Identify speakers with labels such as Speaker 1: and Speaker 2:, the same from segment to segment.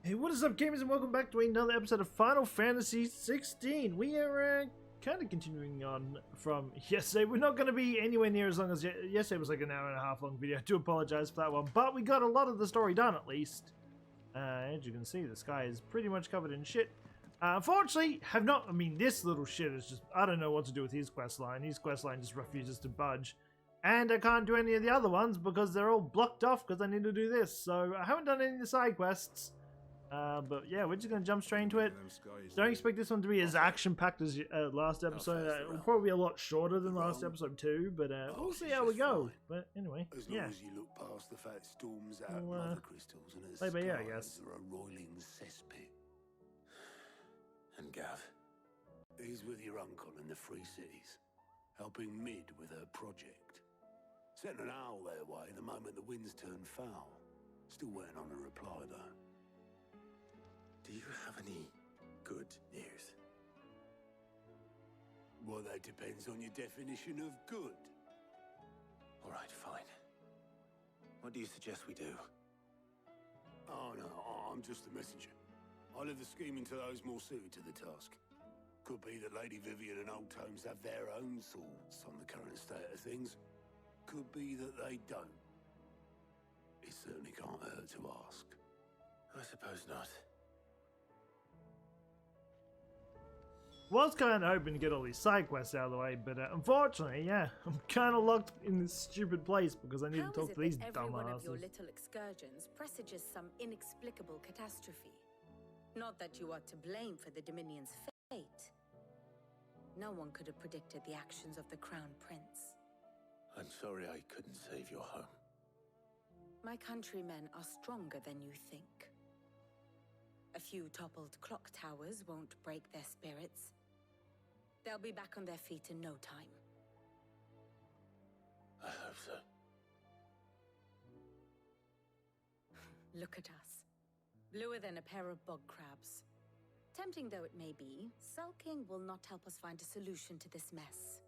Speaker 1: Hey, what is up, gamers, and welcome back to another episode of Final Fantasy XVI. We are kind of continuing on from yesterday. We're not going to be anywhere near as long as yesterday. Was like an hour and a half long video. I do apologize for that one, but we got a lot of the story done at least. As you can see, the sky is pretty much covered in shit. Unfortunately, this little shit is just, I don't know what to do with his quest line. His quest line just refuses to budge. And I can't do any of the other ones because they're all blocked off because I need to do this. So I haven't done any of the side quests. But yeah, we're just going to jump straight into it. Don't expect this one to be as action-packed as last episode. It'll probably be a lot shorter than last episode too, but we'll see how we go. But anyway, yeah.
Speaker 2: As you look past the fat storms out mother crystals and
Speaker 1: play by ear, I guess.
Speaker 2: are a roiling cesspit.
Speaker 3: And Gav?
Speaker 2: He's with your uncle in the Free Cities, helping Mid with her project. Sent an owl their way the moment the winds turned foul. Still waiting on a reply though.
Speaker 3: Do you have any good news?
Speaker 2: Well, that depends on your definition of good.
Speaker 3: All right, fine. What do you suggest we do?
Speaker 2: Oh no, I'm just the messenger. I leave the scheming to those more suited to the task. Could be that Lady Vivian and Old Tomes have their own thoughts on the current state of things. Could be that they don't. It certainly can't hurt to ask.
Speaker 3: I suppose not.
Speaker 1: Was kind of hoping to get all these side quests out of the way, but unfortunately, yeah, I'm kind of locked in this stupid place because I need to talk to these dumbasses.
Speaker 4: Every one of your little excursions presages some inexplicable catastrophe. Not that you are to blame for the Dominion's fate. No one could have predicted the actions of the Crown Prince.
Speaker 3: I'm sorry I couldn't save your home.
Speaker 4: My countrymen are stronger than you think. A few toppled clock towers won't break their spirits. They'll be back on their feet in no time.
Speaker 3: I hope so.
Speaker 4: Look at us. Bluer than a pair of bog crabs. Tempting though it may be, sulking will not help us find a solution to this mess.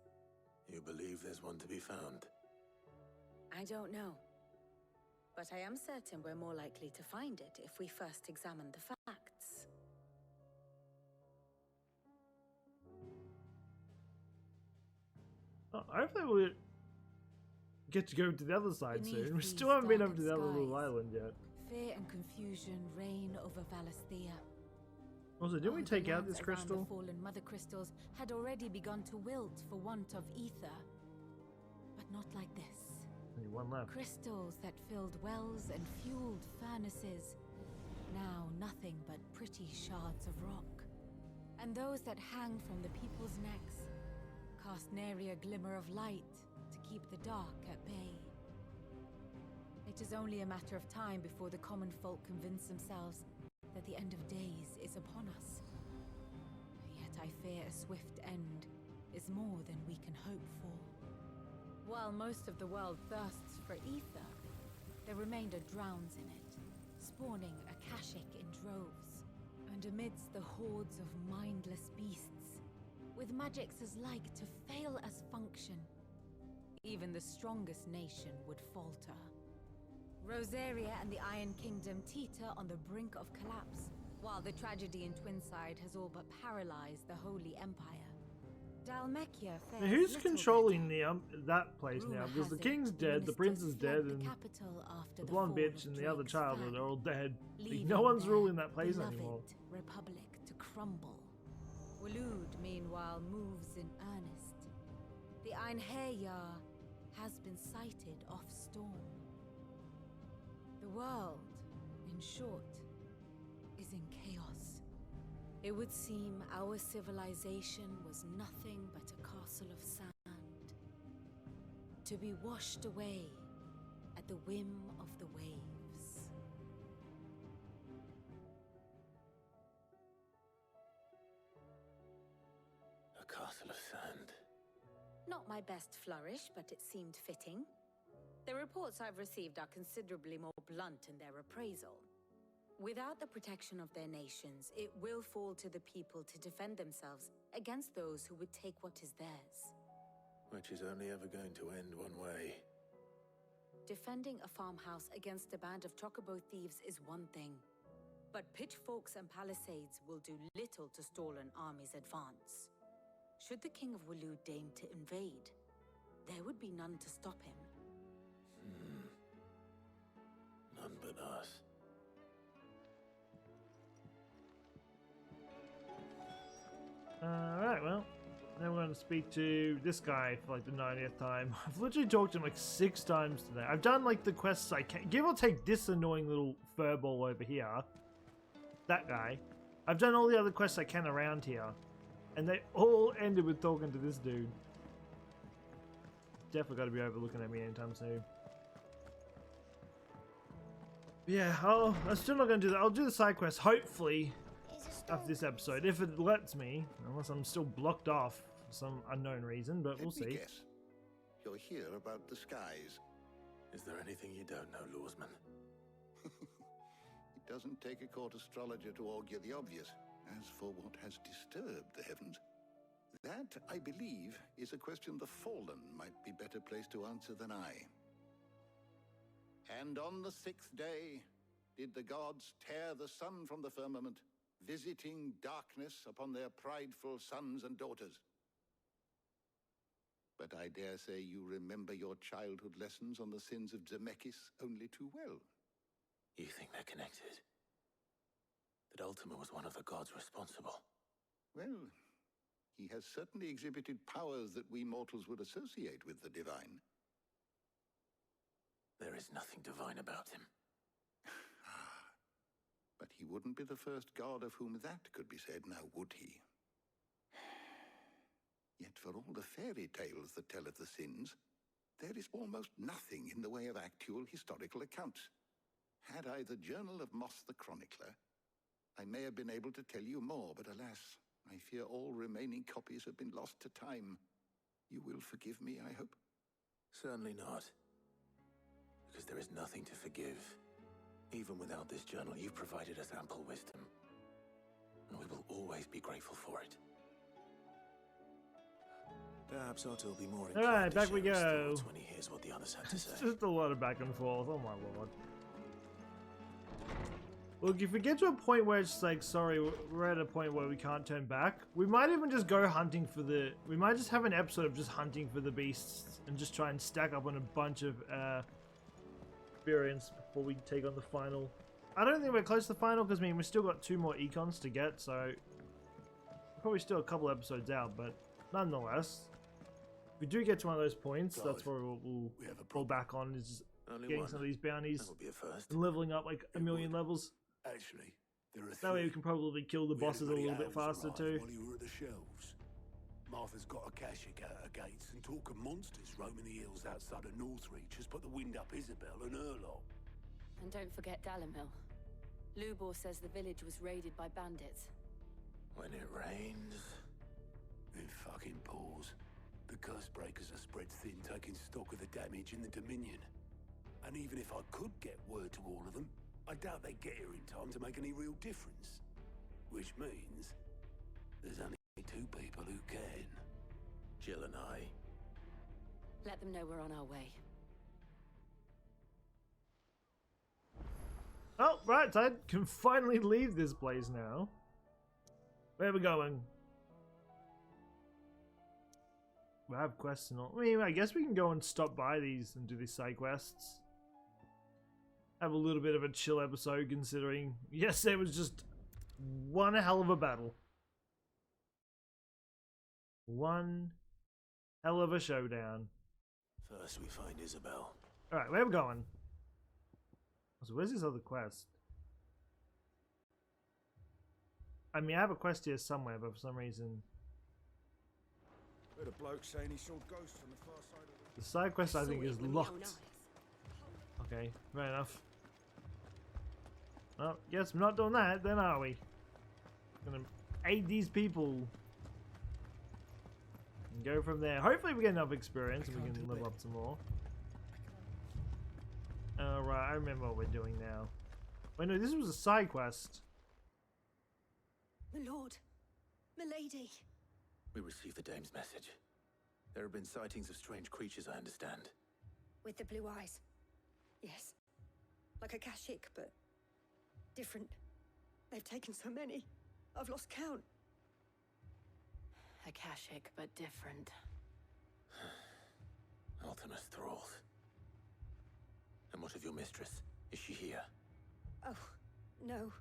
Speaker 3: You believe there's one to be found?
Speaker 4: I don't know. But I am certain we're more likely to find it if we first examine the facts.
Speaker 1: Oh, hopefully we'll get to go to the other side
Speaker 4: Beneath
Speaker 1: soon. We
Speaker 4: these
Speaker 1: still haven't been over
Speaker 4: darkened
Speaker 1: to the other little
Speaker 4: skies,
Speaker 1: island yet.
Speaker 4: Fear and confusion reign over Valisthea.
Speaker 1: Also, didn't we
Speaker 4: The
Speaker 1: take out
Speaker 4: lands
Speaker 1: this
Speaker 4: around
Speaker 1: crystal?
Speaker 4: The fallen mother crystals had already begun to wilt for want of ether. But not like this.
Speaker 1: Only one left.
Speaker 4: Crystals that filled wells and fueled furnaces. Now nothing but pretty shards of rock. And those that hang from the people's necks cast nary a glimmer of light to keep the dark at bay. It is only a matter of time before the common folk convince themselves that the end of days is upon us. Yet I fear a swift end is more than we can hope for. While most of the world thirsts for ether, the remainder drowns in it, spawning Akashic in droves. And amidst the hordes of mindless beasts, with magics as like to fail as function, even the strongest nation would falter. Rosaria and the Iron Kingdom teeter on the brink of collapse, while the tragedy in Twinside has all but paralyzed the Holy Empire. Dalmekia fares
Speaker 1: Now, who's
Speaker 4: little
Speaker 1: controlling
Speaker 4: better.
Speaker 1: that place now?
Speaker 4: Rumor
Speaker 1: Because the
Speaker 4: has it
Speaker 1: king's
Speaker 4: the
Speaker 1: dead, the prince
Speaker 4: ministers
Speaker 1: is dead,
Speaker 4: fled
Speaker 1: and
Speaker 4: the capital after
Speaker 1: the
Speaker 4: the
Speaker 1: blonde
Speaker 4: fall
Speaker 1: bitch
Speaker 4: of
Speaker 1: and the other
Speaker 4: Drake's
Speaker 1: child
Speaker 4: flag,
Speaker 1: are all dead.
Speaker 4: leaving
Speaker 1: No one's
Speaker 4: their
Speaker 1: ruling that place
Speaker 4: beloved
Speaker 1: anymore.
Speaker 4: Republic to crumble. Waloed, meanwhile, moves in earnest. The Einherjar has been sighted off storm. The world, in short, is in chaos. It would seem our civilization was nothing but a castle of sand, to be washed away at the whim of the waves.
Speaker 3: A castle of sand.
Speaker 4: Not my best flourish, but it seemed fitting. The reports I've received are considerably more blunt in their appraisal. Without the protection of their nations, it will fall to the people to defend themselves against those who would take what is theirs.
Speaker 3: Which is only ever going to end one way.
Speaker 4: Defending a farmhouse against a band of chocobo thieves is one thing.
Speaker 5: But pitchforks and palisades will do little to stall an army's advance. Should the King of Waloed deign to invade, there would be none to stop him.
Speaker 3: None but us.
Speaker 1: Alright, well, then we're going to speak to this guy for like the 90th time. I've literally talked to him like 6 times today. I've done like the quests I can, give or take this annoying little furball over here. That guy. I've done all the other quests I can around here. And they all ended with talking to this dude. Definitely got to be overlooking at me anytime soon. Yeah, I'm still not going to do that. I'll do the side quest, hopefully, after this episode, if it lets me, unless I'm still blocked off for some unknown reason, but we'll see.
Speaker 6: Guess. You're here about the skies.
Speaker 3: Is there anything you don't know, Lawsman?
Speaker 6: It doesn't take a court astrologer to augur the obvious. As for what has disturbed the heavens, that, I believe, is a question the Fallen might be better placed to answer than I. And on the 6th day, did the gods tear the sun from the firmament, visiting darkness upon their prideful sons and daughters. But I dare say you remember your childhood lessons on the sins of Zemeckis only too well.
Speaker 3: You think they're connected? That Ultima was one of the gods responsible?
Speaker 6: Well, he has certainly exhibited powers that we mortals would associate with the divine.
Speaker 3: There is nothing divine about him.
Speaker 6: But he wouldn't be the first god of whom that could be said, now would he? Yet for all the fairy tales that tell of the sins, there is almost nothing in the way of actual historical accounts. Had I the Journal of Moss the Chronicler, I may have been able to tell you more, but alas, I fear all remaining copies have been lost to time. You will forgive me, I hope?
Speaker 3: Certainly not. Because there is nothing to forgive. Even without this journal, you've provided us ample wisdom. And we will always be grateful for it. Perhaps Otto will be more inclined
Speaker 1: Alright,
Speaker 3: to
Speaker 1: back we
Speaker 3: share his
Speaker 1: go.
Speaker 3: thoughts when he hears what the others have to
Speaker 1: It's
Speaker 3: say.
Speaker 1: just a lot of back and forth, oh my lord. Look, if we get to a point where it's like, sorry, we're at a point where we can't turn back, we might even just go hunting for the... We might just have an episode of just hunting for the beasts and just try and stack up on a bunch of experience before we take on the final. I don't think we're close to the final because, I mean, we've still got 2 more Eikons to get, so... Probably still a couple episodes out, but nonetheless... If we do get to one of those points,
Speaker 2: Clive,
Speaker 1: that's where we'll
Speaker 2: we have a
Speaker 1: fall
Speaker 2: problem.
Speaker 1: back on, is
Speaker 3: Only
Speaker 1: getting
Speaker 3: one.
Speaker 1: some of these bounties
Speaker 3: That will be a first.
Speaker 1: and leveling up like a million levels.
Speaker 2: Actually, there are 3.
Speaker 1: That way we can probably kill the
Speaker 2: We had
Speaker 1: bosses a
Speaker 2: bloody
Speaker 1: little bit
Speaker 2: owls
Speaker 1: faster
Speaker 2: arrive
Speaker 1: too.
Speaker 2: While you were at the shelves. Martha's got a Kashik out her gates, and talk of monsters roaming the hills outside of Northreach has put the wind up Isabel and her lot.
Speaker 5: And don't forget Dalimil. Lubor says the village was raided by bandits.
Speaker 3: When it rains...
Speaker 2: It fucking pours. The curse breakers are spread thin, taking stock of the damage in the Dominion. And even if I could get word to all of them, I doubt they'd get here in time to make any real difference. Which means there's only 2 people who can.
Speaker 3: Jill and I...
Speaker 5: Let them know we're on our way.
Speaker 1: Oh, right, I can finally leave this place now. Where are we going? We have quests and all. I mean, I guess we can go and stop by these and do these side quests. Have a little bit of a chill episode considering yesterday was just one hell of a battle. One hell of a showdown.
Speaker 3: First we find Isabel.
Speaker 1: Alright, where are we going? So where's this other quest? I mean, I have a quest here somewhere, but for some reason...
Speaker 7: Heard a bloke saying he saw ghosts on the far side of
Speaker 1: The side quest I think is
Speaker 5: Saw it with my own
Speaker 1: locked.
Speaker 5: eyes.
Speaker 1: Okay, fair enough. Well, guess we're not doing that, then are we? Gonna aid these people. And go from there. Hopefully we get enough experience and we can level up some more. Alright, I remember what we're doing now. Wait, no, this was a side quest.
Speaker 5: My lord, milady.
Speaker 3: We received the dame's message. There have been sightings of strange creatures, I understand.
Speaker 8: With the blue eyes. Yes. Like a Kashik, but different. They've taken so many. I've lost count.
Speaker 9: Akashic, but different.
Speaker 3: Ultimus thralls. And what of your mistress? Is she here?
Speaker 8: Oh, no.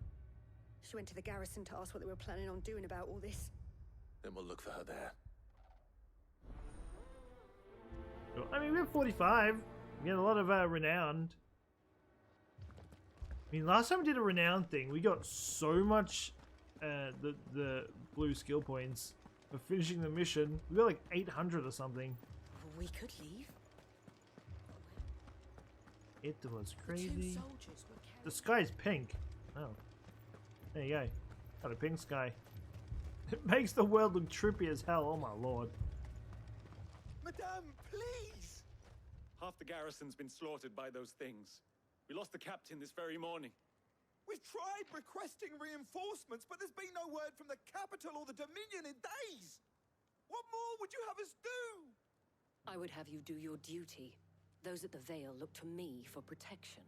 Speaker 8: She went to the garrison to ask what they were planning on doing about all this.
Speaker 3: Then we'll look for her there.
Speaker 1: I mean, we're 45. We get a lot of renowned. I mean, last time we did a renowned thing, we got so much the blue skill points for finishing the mission. We got like 800 or something.
Speaker 5: We could leave.
Speaker 1: It was crazy. The sky's pink. Oh. There you go. Got a pink sky. It makes the world look trippy as hell. Oh my lord.
Speaker 10: Madame, please! Half the garrison's been slaughtered by those things. We lost the captain this very morning.
Speaker 7: We've tried requesting reinforcements, but there's been no word from the capital or the Dominion in days. What more would you have us do?
Speaker 9: I would have you do your duty. Those at the Vale look to me for protection.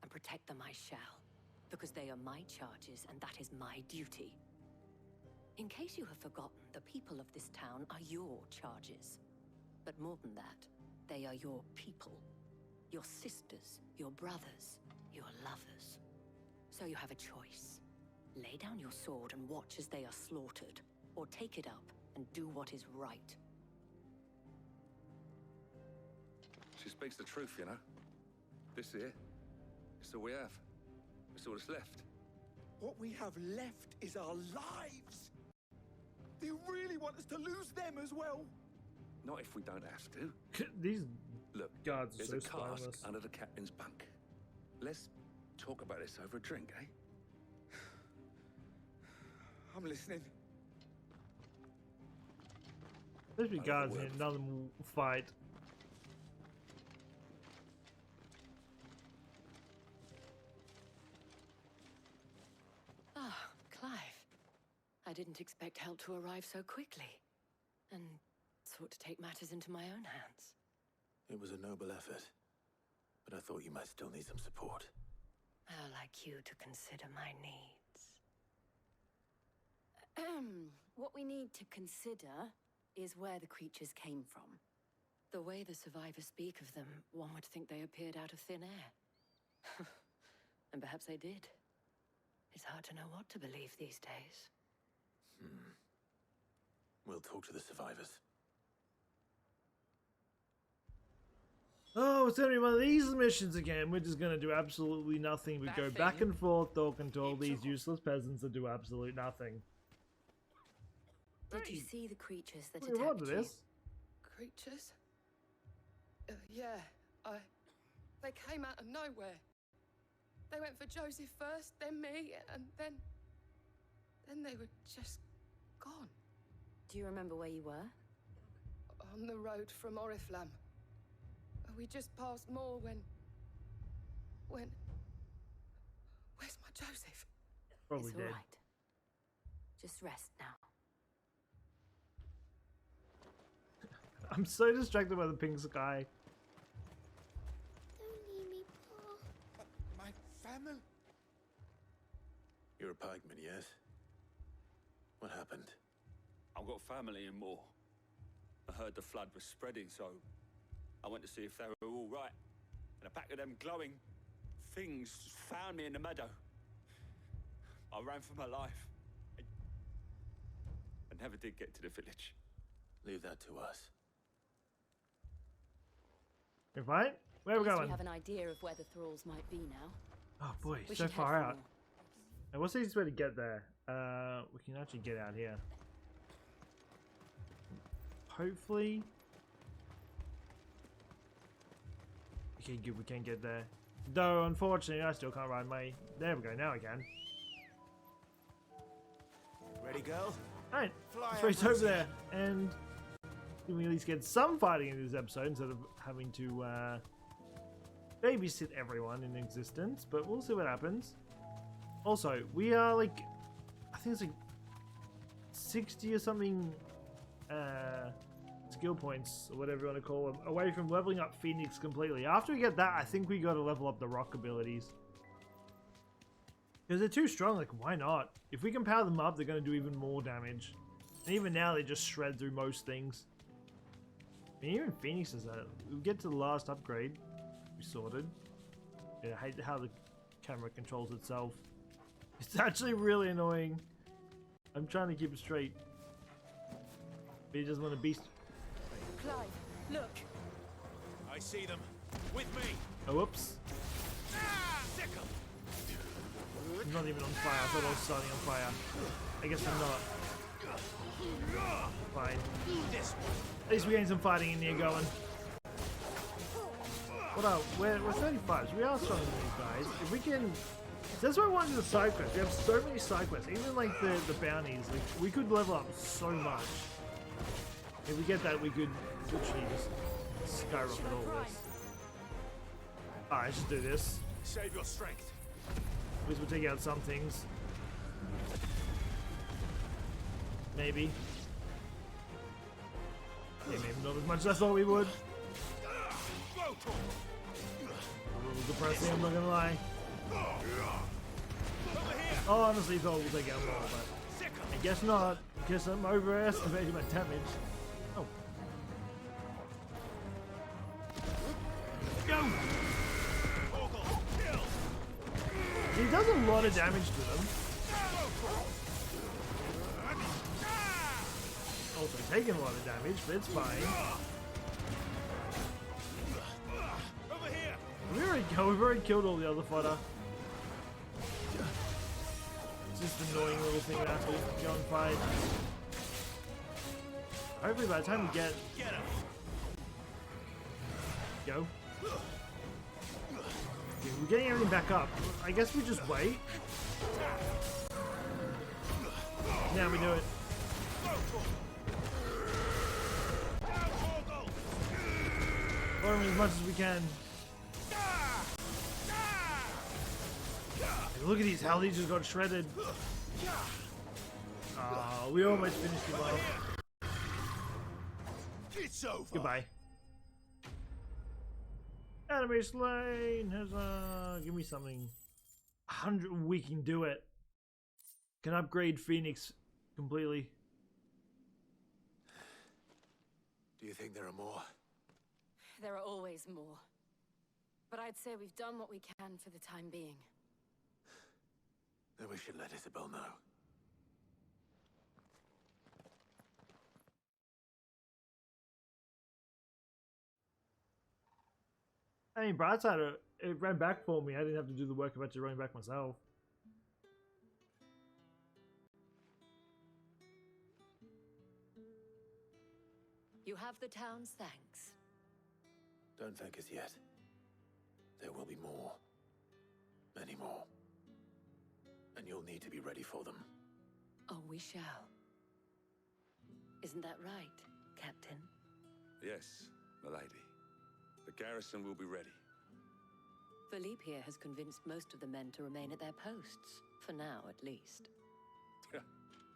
Speaker 9: And protect them I shall. Because they are my charges, and that is my duty. In case you have forgotten, the people of this town are your charges. But more than that, they are your people. Your sisters, your brothers, your lovers. So you have a choice. Lay down your sword and watch as they are slaughtered, or take it up and do what is right.
Speaker 11: She speaks the truth, you know. This here, it's all we have. It's all that's left.
Speaker 7: What we have left is our lives. Do you really want us to lose them as well?
Speaker 11: Not if we don't have to.
Speaker 1: These
Speaker 11: Look,
Speaker 1: guards are
Speaker 11: there's
Speaker 1: so
Speaker 11: a cask
Speaker 1: spineless.
Speaker 11: under the captain's bunk. Let's talk about this over a drink, eh?
Speaker 7: I'm listening.
Speaker 1: There's be guards in another fight.
Speaker 9: Ah, Clive. I didn't expect help to arrive so quickly. And sought to take matters into my own hands.
Speaker 3: It was a noble effort. But I thought you might still need some support.
Speaker 9: How like you to consider my needs. What we need to consider is where the creatures came from. The way the survivors speak of them, one would think they appeared out of thin air. And perhaps they did. It's hard to know what to believe these days.
Speaker 3: We'll talk to the survivors.
Speaker 1: Oh, it's gonna be one of these missions again. We're just gonna do absolutely nothing. We
Speaker 9: That
Speaker 1: go
Speaker 9: thing,
Speaker 1: back and forth talking to all
Speaker 9: it
Speaker 1: these
Speaker 9: took-
Speaker 1: useless peasants that do absolute nothing.
Speaker 9: Did you see the creatures that
Speaker 1: What do you want
Speaker 9: attacked
Speaker 1: to
Speaker 9: you?
Speaker 1: this?
Speaker 12: Creatures? Yeah, they came out of nowhere. They went for Joseph first, then me, and then they were just gone.
Speaker 9: Do you remember where you were?
Speaker 12: On the road from Oriflamme. We just passed Moor when... Where's my Joseph?
Speaker 1: Probably
Speaker 9: It's
Speaker 1: dead.
Speaker 9: all right. Just rest now.
Speaker 1: I'm so distracted by the pink sky.
Speaker 8: Don't leave me, Pa.
Speaker 7: My family?
Speaker 3: You're a pikeman, yes? What happened?
Speaker 10: I've got family in Moor. I heard the flood was spreading, so I went to see if they were all right. And a pack of them glowing things found me in the meadow. I ran for my life. I never did get to the village.
Speaker 3: Leave that to us.
Speaker 1: You right? Where are we
Speaker 9: At least
Speaker 1: going?
Speaker 9: we have an idea of where the thralls might be now.
Speaker 1: Oh boy,
Speaker 9: We
Speaker 1: so
Speaker 9: should head
Speaker 1: far
Speaker 9: for
Speaker 1: out.
Speaker 9: Moor.
Speaker 1: And what's the easiest way to get there? We can actually get out here. Hopefully. Okay, good, we can get there. Though, unfortunately, I still can't ride my... There we go, now I can.
Speaker 7: Ready, girl?
Speaker 1: Alright,
Speaker 7: Fly
Speaker 1: let's race
Speaker 7: over
Speaker 1: over
Speaker 7: to
Speaker 1: there. And we at least get some fighting in this episode instead of having to babysit everyone in existence. But we'll see what happens. Also, we are like... I think it's like 60 or something skill points, or whatever you want to call them, away from leveling up Phoenix completely. After we get that, I think we got to level up the rock abilities. Because they're too strong, like, why not? If we can power them up, they're going to do even more damage. And even now, they just shred through most things. I mean, even Phoenix does that. We'll get to the last upgrade. We sorted. Yeah, I hate how the camera controls itself. It's actually really annoying. I'm trying to keep it straight. But he doesn't want to beast.
Speaker 12: Clive, look.
Speaker 7: I see them. With me.
Speaker 1: Oh, whoops.
Speaker 7: Sickle.
Speaker 1: I'm not even on fire. I thought I was starting on fire. I guess I'm not. Fine. At least we're getting some fighting in here going. What up? We're 35s. We are stronger than these guys. If we can... That's why I wanted the side quests. We have so many side quests. Even like the bounties. Like, we could level up so much. If we get that, we could literally just skyrocket all this. Alright, let's just do this.
Speaker 7: Save your strength.
Speaker 1: At least we'll take out some things. Maybe. Yeah, maybe not as much as I thought we would. A little depressing, I'm not gonna lie. Oh, honestly, thought we'll take out more, but I guess not. I guess I'm overestimating my damage. Oh. Go! He does a lot of damage to them. Also taking a lot of damage, but it's fine. We've already killed all the other fodder. It's just an annoying little thing we have to go and fight. Hopefully by the time we get... Go. Okay, we're getting everything back up. I guess we just wait. Now we do it. Farm as much as we can. Look at these, how these just got shredded. We almost finished him off.
Speaker 7: It's over.
Speaker 1: Goodbye. Enemy slain. Give me something. 100. We can do it. Can upgrade Phoenix completely.
Speaker 3: Do you think there are more?
Speaker 9: There are always more. But I'd say we've done what we can for the time being.
Speaker 3: Then we should let Isabel know.
Speaker 1: I mean, bright side, it ran back for me. I didn't have to do the work of actually running back myself.
Speaker 9: You have the town's thanks.
Speaker 3: Don't thank us yet. There will be more. Many more. And you'll need to be ready for them.
Speaker 9: Oh, we shall. Isn't that right, Captain?
Speaker 11: Yes, milady. The garrison will be ready.
Speaker 9: Philippe here has convinced most of the men to remain at their posts. For now, at least.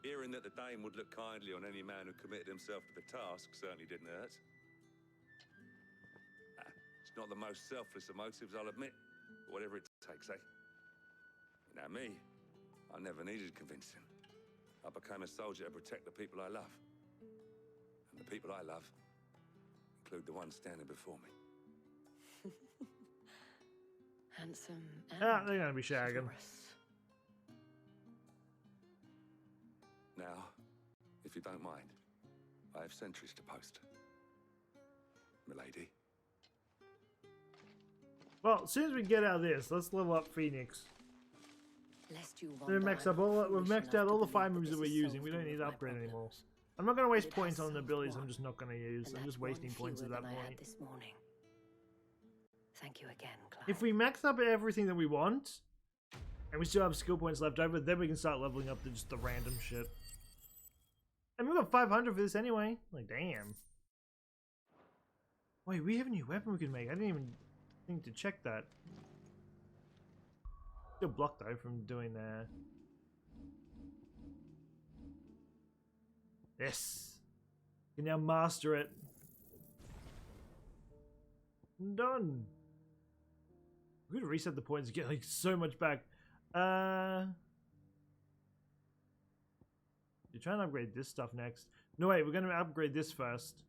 Speaker 11: Hearing that the Dame would look kindly on any man who committed himself to the task certainly didn't hurt. It's not the most selfless of motives, I'll admit. But whatever it takes, eh? Now me, I never needed convincing. I became a soldier to protect the people I love. And the people I love include the ones standing before me.
Speaker 9: Handsome and
Speaker 1: They're gonna be shagging.
Speaker 11: Now, if you don't mind, I have sentries to post. Milady.
Speaker 1: Well, as soon as we get out of this, let's level up Phoenix.
Speaker 9: Lest you
Speaker 1: We've maxed out all the fire moves that we're using. We don't need to upgrade anymore. I'm not going to waste points on the abilities I'm just not going to use. I'm just wasting points at that point.
Speaker 9: This morning. Thank you again, Clive.
Speaker 1: If we max up everything that we want, and we still have skill points left over, then we can start leveling up to just the random shit. And we got 500 for this anyway. Like, damn. Wait, we have a new weapon we can make. I didn't even think to check that. Still blocked though from doing that. Yes. You can now master it. Done. We're gonna reset the points and get like so much back. You're trying to upgrade this stuff next. No, wait, we're going to upgrade this first.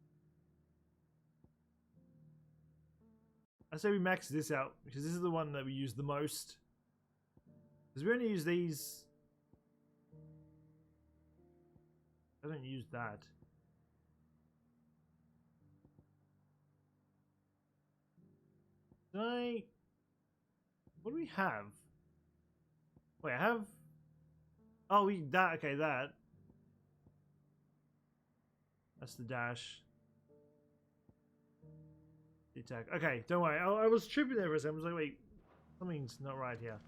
Speaker 1: I say we max this out because this is the one that we use the most. Because we only use these. I don't use that. Did I? What do we have? Wait, I have. Oh, that. Okay, that. That's the dash. The attack. Okay, don't worry. I was tripping there for a second. I was like, wait, something's not right here.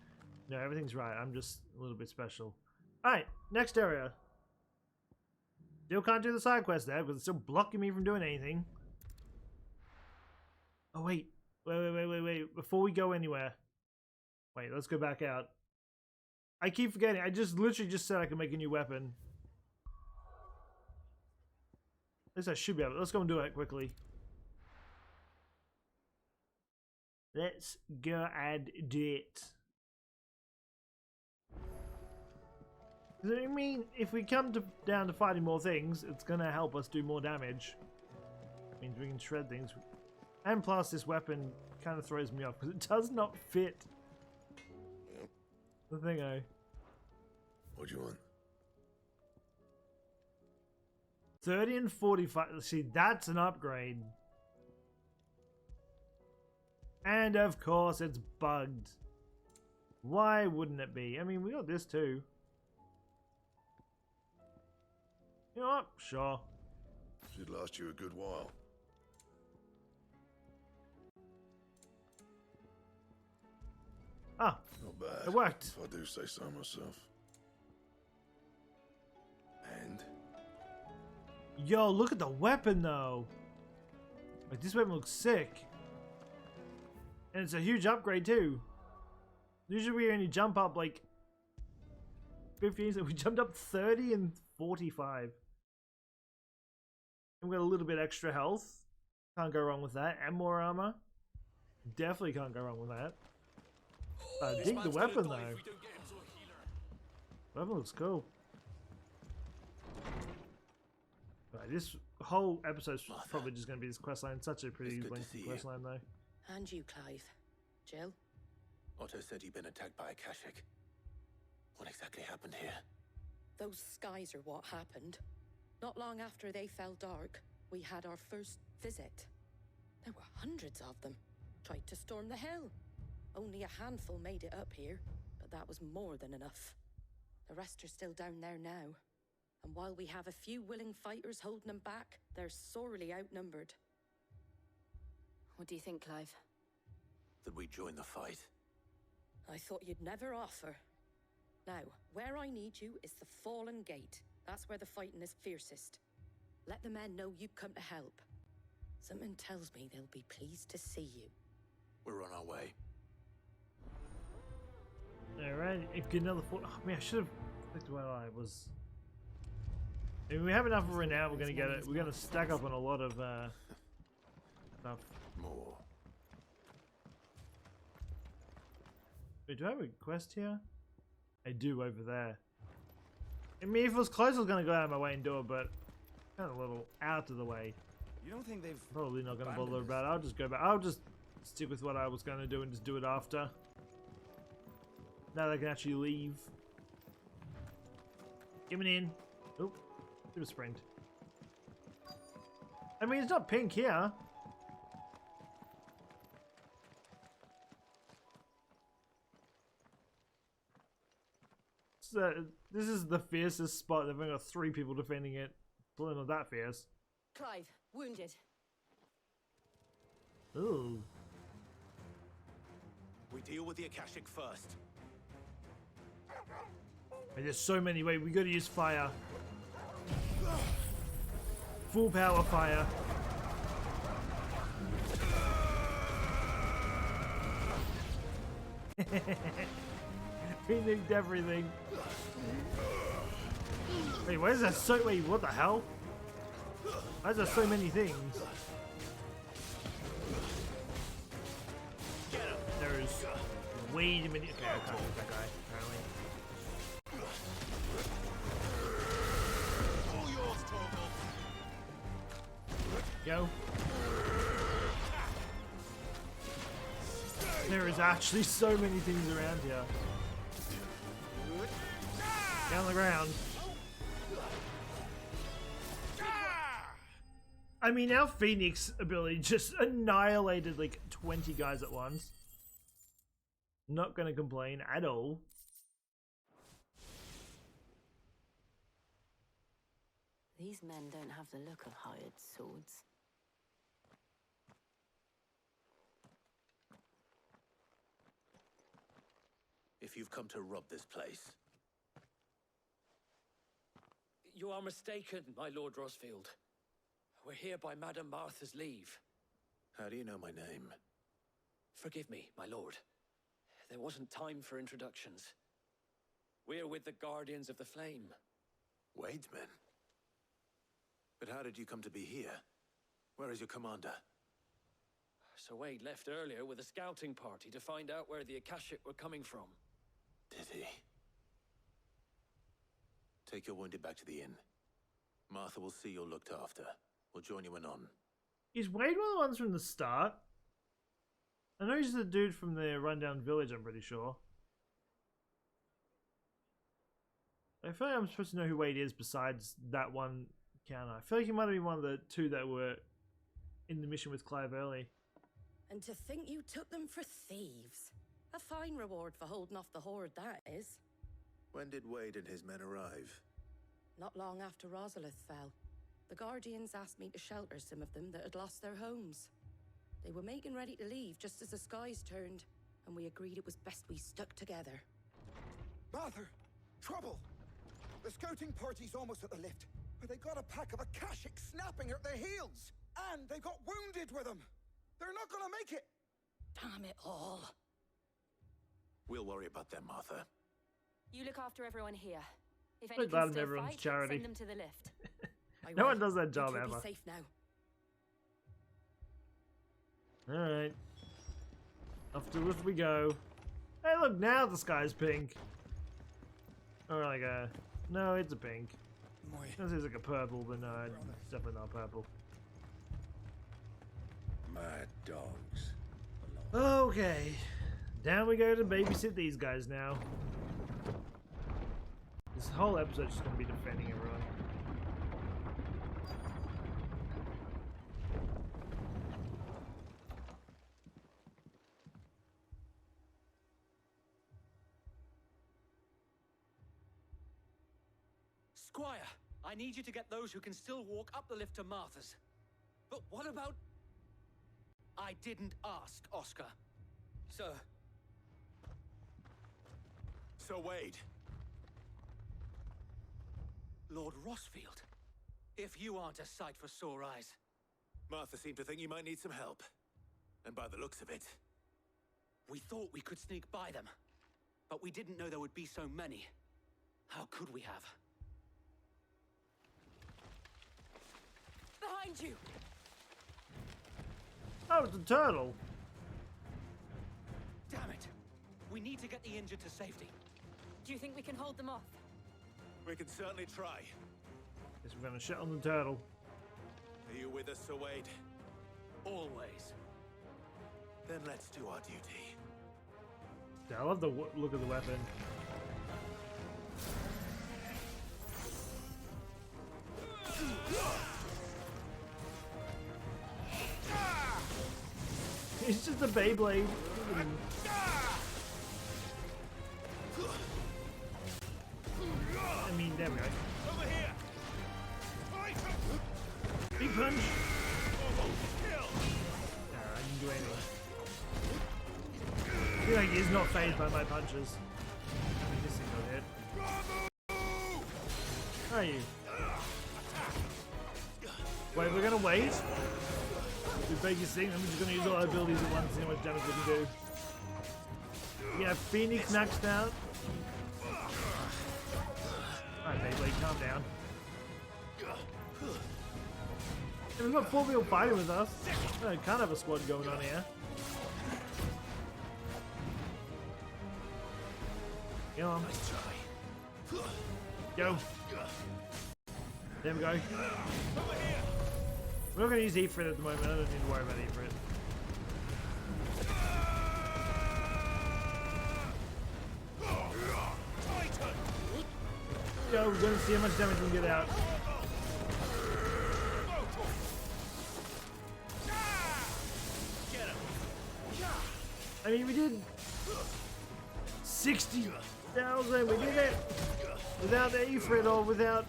Speaker 1: No, everything's right. I'm just a little bit special. Alright, next area. Still can't do the side quest there because it's still blocking me from doing anything. Oh, wait. Wait. Before we go anywhere. Wait, let's go back out. I keep forgetting. I just literally just said I can make a new weapon. At least I should be able to. Let's go and do it quickly. Let's go and do it. Does it mean if we come down to fighting more things, it's going to help us do more damage? It means we can shred things. And plus, this weapon kind of throws me off because it does not fit. The thing,
Speaker 13: What do you want?
Speaker 1: 30 and 45. See, that's an upgrade. And of course, it's bugged. Why wouldn't it be? I mean, we got this too. You know what? Sure.
Speaker 13: Should last you a good while.
Speaker 1: Ah,
Speaker 13: not bad.
Speaker 1: It worked.
Speaker 13: If I do say so myself. And
Speaker 1: yo, look at the weapon though. Like this weapon looks sick. And it's a huge upgrade too. Usually we only jump up like 15, so we jumped up 30 and 45. And we got a little bit extra health. Can't go wrong with that. And more armor. Definitely can't go wrong with that. I dig the weapon though. Weapon looks cool. Right, this whole episode's probably just going to be this questline. Such a pretty lengthy questline though.
Speaker 9: And you, Clive. Jill?
Speaker 3: Otto said he'd been attacked by a Kashik. What exactly happened here?
Speaker 9: Those skies are what happened. Not long after they fell dark, we had our first visit. There were hundreds of them. Tried to storm the hill. Only a handful made it up here, but that was more than enough. The rest are still down there now. And while we have a few willing fighters holding them back, they're sorely outnumbered. What do you think, Clive?
Speaker 3: That we join the fight?
Speaker 9: I thought you'd never offer. Now, where I need you is the Fallen Gate. That's where the fighting is fiercest. Let the men know you come to help. Something tells me they'll be pleased to see you.
Speaker 3: We're on our way.
Speaker 1: Alright, get another 4. Oh man, I should have clicked while I was. If we have enough of it now, we're gonna get it. We're gonna stack up on a lot of stuff.
Speaker 3: More.
Speaker 1: Wait, do I have a quest here? I do over there. I mean, if it was close, I was gonna go out of my way and do it, but kind of a little out of the way.
Speaker 7: You don't think they've
Speaker 1: probably not gonna bother about it. I'll just go back. I'll just stick with what I was gonna do and just do it after. Now they can actually leave. Coming in. Oh, do a sprint. I mean, it's not pink here. So, this is the fiercest spot. They've only got 3 people defending it. Probably not that fierce.
Speaker 9: Clive, wounded.
Speaker 1: Ooh.
Speaker 3: We deal with the Akashic first.
Speaker 1: Hey, there's so many ways. We gotta use fire. Full power fire. We nuked everything. Wait, why is there so... Wait, what the hell? Why is there so many things? There is wait a minute. Okay, I can't hit that guy, apparently.
Speaker 7: All yours, Torgal.
Speaker 1: Go. There is actually so many things around here. Down on the ground. I mean, our Phoenix ability just annihilated like 20 guys at once. Not gonna complain at all.
Speaker 9: These men don't have the look of hired swords.
Speaker 3: If you've come to rob this place,
Speaker 14: You are mistaken, my Lord Rosfield. We're here by Madame Martha's leave.
Speaker 3: how do you know my name?
Speaker 14: Forgive me, my lord. There wasn't time for introductions. We're with the Guardians of the Flame.
Speaker 3: Wade's men? But how did you come to be here? Where is your commander?
Speaker 14: Sir Wade left earlier with a scouting party to find out where the Akashic were coming from.
Speaker 3: Did he? Take your wounded back to the inn. Martha will see you're looked after. We'll join you anon.
Speaker 1: Is Wade one of the ones from the start? I know he's the dude from the rundown village, I'm pretty sure. I feel like I'm supposed to know who Wade is besides that one counter. I feel like he might have been one of the two that were in the mission with Clive early.
Speaker 15: And to think you took them for thieves. A fine reward for holding off the horde, that is.
Speaker 3: When did Wade and his men arrive?
Speaker 15: Not long after Rosalith fell. The Guardians asked me to shelter some of them that had lost their homes. They were making ready to leave just as the skies turned, and we agreed it was best we stuck together.
Speaker 7: Martha! Trouble! The scouting party's almost at the lift, but they got a pack of Akashic snapping at their heels! And they've got wounded with them! They're not gonna make it!
Speaker 15: Damn it all.
Speaker 3: We'll worry about them, Martha.
Speaker 16: You look after everyone here. If
Speaker 1: I'm
Speaker 16: any
Speaker 1: glad
Speaker 16: can still
Speaker 1: everyone's
Speaker 16: fight,
Speaker 1: charity.
Speaker 16: send them to the lift.
Speaker 1: No one does that job
Speaker 15: You'll
Speaker 1: ever.
Speaker 15: be safe now.
Speaker 1: Alright. Off to the lift we go. Hey look, now the sky's pink. Or like a... No, it's a pink. This is like a purple, but no, it's definitely not purple.
Speaker 13: Mad dogs.
Speaker 1: Okay. Down we go to babysit these guys now. This whole episode's just gonna be defending everyone.
Speaker 14: Squire, I need you to get those who can still walk up the lift to Martha's. But what about... I didn't ask, Oscar. Sir.
Speaker 3: Sir Wade.
Speaker 14: Lord Rosfield. If you aren't a sight for sore eyes.
Speaker 3: Martha seemed to think you might need some help. And by the looks of it...
Speaker 14: We thought we could sneak by them. But we didn't know there would be so many. How could we have?
Speaker 15: Behind you!
Speaker 1: Oh, it's a turtle!
Speaker 14: Damn it! We need to get the injured to safety.
Speaker 16: Do you think we can hold them off?
Speaker 3: We can certainly try.
Speaker 1: Guess we're gonna shit on the turtle.
Speaker 3: Are you with us, Sir Wade?
Speaker 14: Always.
Speaker 3: Then let's do our duty.
Speaker 1: Yeah, I love the look of the weapon. It's just a Beyblade. I mean, there we go.
Speaker 7: Over here!
Speaker 1: Big punch! Nah, I didn't do anything. I feel like he's not phased by my punches. I mean, this thing got hit. Where are you? Wait, we're gonna wait? The biggest thing, I'm just gonna use all our abilities at once and see how much damage we can do. Yeah, Phoenix knocks out. Alright, Beyblade, calm down. And we've got 4 people fighting with us. Oh, can't have a squad going on here. Come on.
Speaker 3: Nice try.
Speaker 1: Go. There we go. We're not going to use Ifrit at the moment. I don't need to worry about Ifrit. Go. We're going to see how much damage we can get out. I mean, we did 60,000. We did it without the Ifrit or without.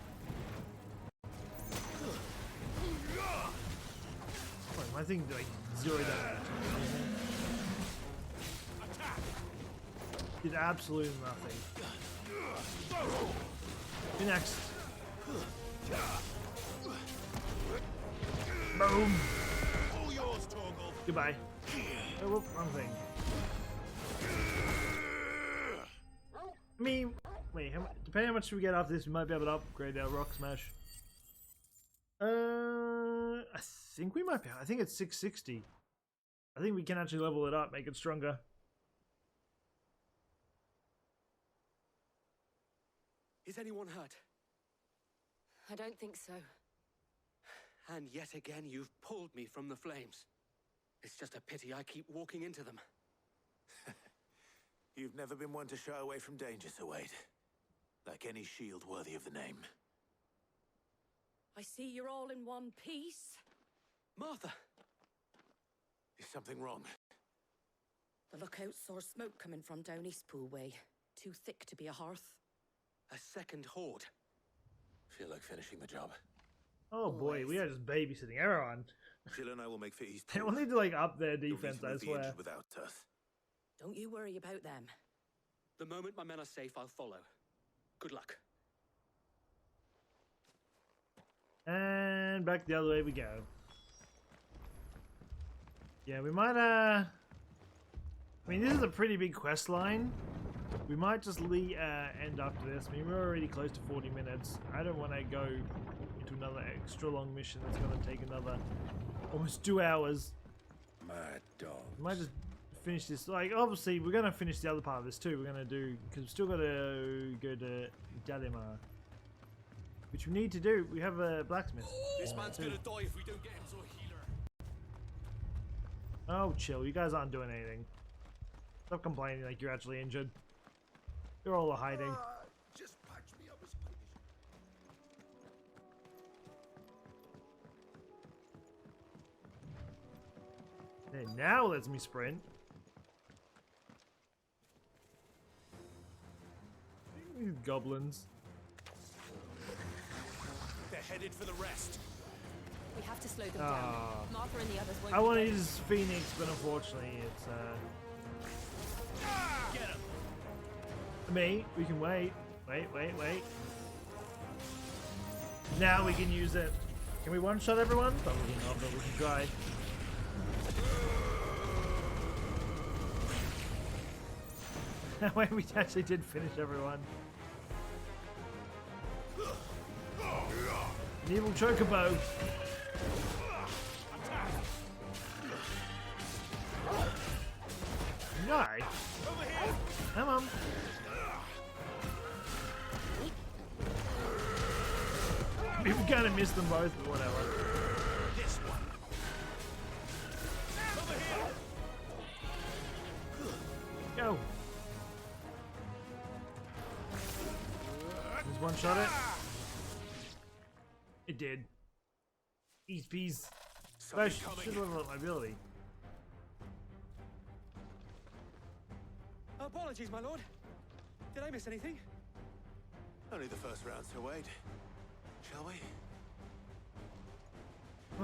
Speaker 1: Oh, my thing like 0 damage. Did absolutely nothing. Who next? Boom. Goodbye. Oh, whoop, wrong thing. I mean, wait, depending on how much we get after this, we might be able to upgrade our rock smash. I think we might be. I think it's 660. I think we can actually level it up, make it stronger.
Speaker 14: Is anyone hurt?
Speaker 9: I don't think so.
Speaker 14: And yet again, you've pulled me from the flames. It's just a pity I keep walking into them.
Speaker 3: You've never been one to shy away from danger, Sir Wade. Like any shield worthy of the name.
Speaker 15: I see you're all in one piece.
Speaker 14: Martha!
Speaker 3: Is something wrong?
Speaker 15: The lookout saw smoke coming from down Eastpool way. Too thick to be a hearth.
Speaker 14: A second horde.
Speaker 3: Feel like finishing the job.
Speaker 1: Oh boy, we are just babysitting everyone.
Speaker 3: Jill and I will make for East.
Speaker 1: They will need to like up their defense, I swear.
Speaker 3: Without us.
Speaker 15: Don't you worry about them.
Speaker 14: The moment my men are safe, I'll follow. Good luck.
Speaker 1: And back the other way we go. Yeah, we might I mean, this is a pretty big quest line. We might just end after this. I mean, we're already close to 40 minutes. I don't want to go into another extra long mission that's going to take another almost 2 hours.
Speaker 13: Mad dog.
Speaker 1: We might just finish this. Like, obviously, we're going to finish the other part of this too. We're going to do, because we've still got to go to Dalimar, which we need to do. We have a blacksmith.
Speaker 10: This man's gonna die if we don't get him to a healer.
Speaker 1: Oh, chill. You guys aren't doing anything. Stop complaining like you're actually injured. You're all hiding.
Speaker 7: Just patch me up as quick as
Speaker 1: Hey, now lets me sprint. These goblins.
Speaker 10: They're headed for the rest.
Speaker 16: We have to slow them down. Martha and the others won't.
Speaker 1: I want to use Phoenix, but unfortunately it's
Speaker 10: Get him.
Speaker 1: me. We can wait. Wait. Now we can use it. Can we one-shot everyone? Probably not, but we can try. That way we actually did finish everyone. An evil chocobo. No. Come on. We've kind of missed them both, but whatever.
Speaker 10: This one.
Speaker 1: Go. Just one shot it. It did. Ease peas. I should level up my ability.
Speaker 14: Apologies, my lord. Did I miss anything?
Speaker 3: Only the first round, Sir Wade. Shall we?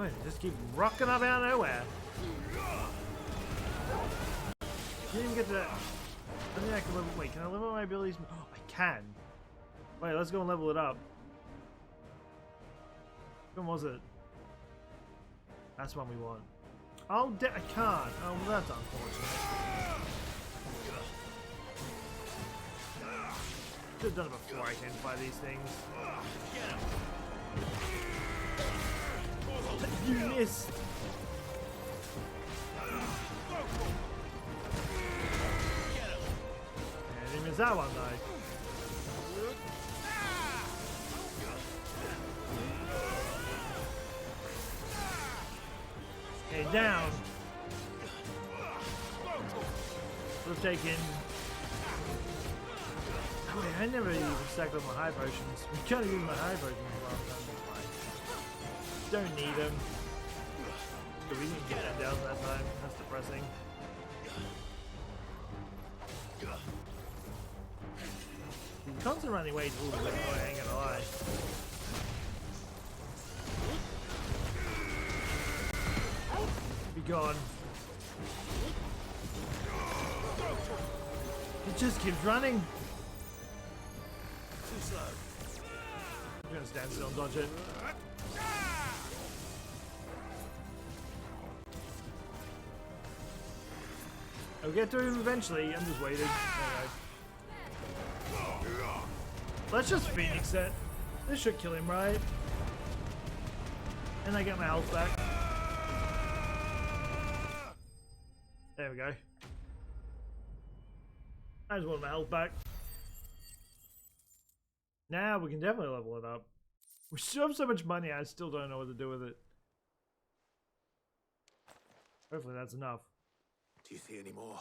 Speaker 1: Wait, just keep rocking up out of nowhere. Didn't even get to. I think I can level. Wait, can I level my abilities? Oh, I can. Wait, let's go and level it up. When was it? That's one we want. Oh, I can't. Oh, well, that's unfortunate. Should have done it before I can buy these things. You missed. Yeah, I didn't miss that one though. down. We've taken... Oh, wait, I never even stacked up my high potions. We can't use my high potions last time. Don't need them. So we didn't get that down that time. That's depressing. The constant running away is a little bit annoying, I ain't gonna lie. Be gone. It just keeps running.
Speaker 2: Too slow.
Speaker 1: I'm gonna stand still and dodge it. I'll get to him eventually. I'm just waiting. Alright. Let's just Phoenix it. This should kill him, right? And I get my health back. There we go. I just want my health back. Now we can definitely level it up. We still have so much money, I still don't know what to do with it. Hopefully that's enough.
Speaker 3: Do you see any more?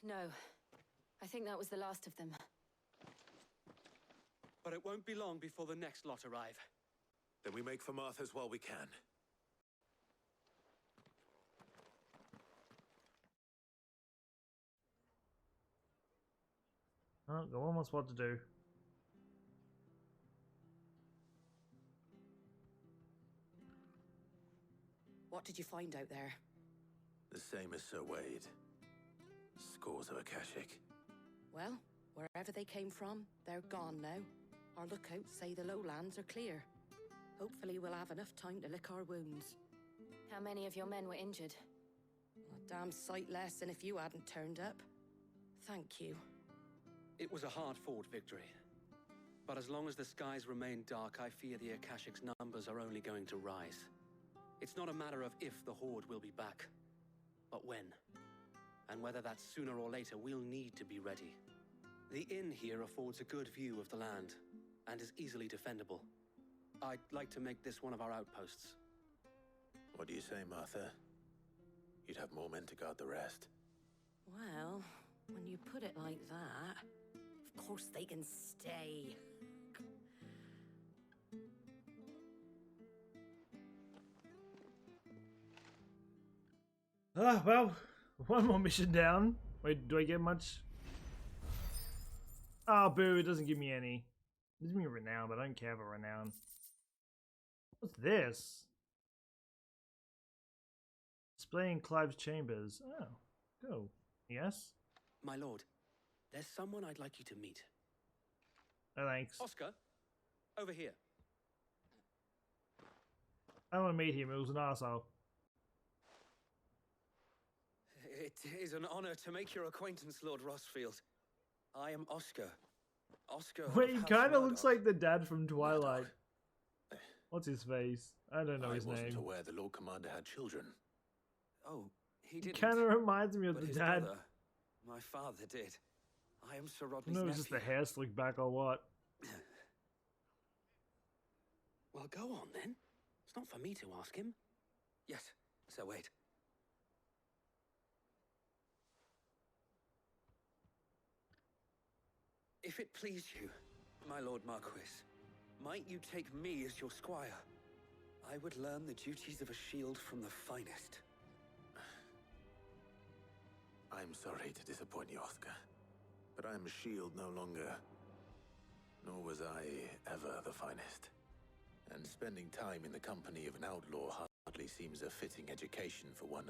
Speaker 16: No. I think that was the last of them.
Speaker 14: But it won't be long before the next lot arrive.
Speaker 3: Then we make for Martha's while we can.
Speaker 1: Oh, got one more spot to do.
Speaker 15: What did you find out there?
Speaker 3: The same as Sir Wade. Scores of Akashic.
Speaker 15: Well, wherever they came from, they're gone now. Our lookouts say the lowlands are clear. Hopefully we'll have enough time to lick our wounds.
Speaker 16: How many of your men were injured?
Speaker 15: A damn sight less than if you hadn't turned up. Thank you.
Speaker 14: It was a hard-fought victory. But as long as the skies remain dark, I fear the Akashic's numbers are only going to rise. It's not a matter of if the Horde will be back, but when. And whether that's sooner or later, we'll need to be ready. The inn here affords a good view of the land, and is easily defendable. I'd like to make this one of our outposts.
Speaker 3: What do you say, Martha? You'd have more men to guard the rest.
Speaker 15: Well, when you put it like that, of course they can stay.
Speaker 1: Well, one more mission down. Wait, do I get much? Oh, boo, it doesn't give me any. It gives me renown, but I don't care about renown. What's this? Displaying Clive's chambers. Oh, cool. Yes?
Speaker 14: My lord, there's someone I'd like you to meet.
Speaker 1: Oh, thanks.
Speaker 14: Oscar, over here.
Speaker 1: I don't want to meet him, it was an arsehole.
Speaker 14: It is an honor to make your acquaintance, Lord Rosfield. I am Oscar. Oscar.
Speaker 1: Wait, he kind of looks like the dad from Twilight. What's his face? I don't know his name.
Speaker 3: I wasn't aware the Lord Commander had children.
Speaker 14: Oh, he didn't.
Speaker 1: Kind of reminds me of
Speaker 14: But
Speaker 1: the
Speaker 14: his
Speaker 1: dad.
Speaker 14: brother, my father, did. I am Sir
Speaker 1: I
Speaker 14: Rodney's
Speaker 1: don't know if
Speaker 14: nephew.
Speaker 1: it's just the hair slicked back or what.
Speaker 14: Well, go on then. It's not for me to ask him. Yes, Sir Wade. If it please you, my Lord Marquis, might you take me as your squire? I would learn the duties of a shield from the finest.
Speaker 3: I'm sorry to disappoint you, Oscar, but I'm a shield no longer. Nor was I ever the finest. And spending time in the company of an outlaw hardly seems a fitting education for one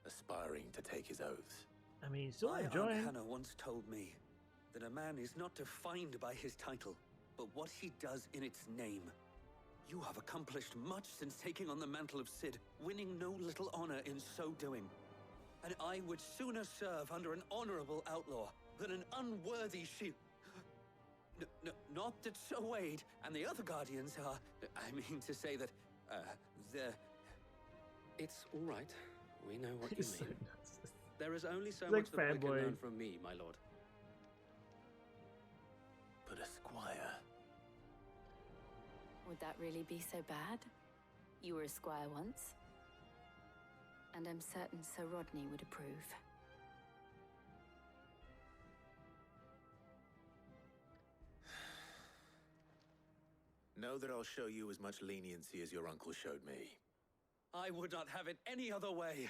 Speaker 3: aspiring to take his oaths.
Speaker 1: I mean, still
Speaker 14: My
Speaker 1: enjoying.
Speaker 14: Aunt Hannah once told me that a man is not defined by his title, but what he does in its name. You have accomplished much since taking on the mantle of Cid, winning no little honor in so doing. And I would sooner serve under an honorable outlaw than an unworthy shield. Not that Sir Wade and the other guardians are... I mean to say that, they're... It's all right. We know what you mean. There is only so much that I can learn from me, my lord.
Speaker 3: But a squire...
Speaker 16: Would that really be so bad? You were a squire once.
Speaker 5: And I'm certain Sir Rodney would approve.
Speaker 3: Know that I'll show you as much leniency as your uncle showed me.
Speaker 14: I would not have it any other way.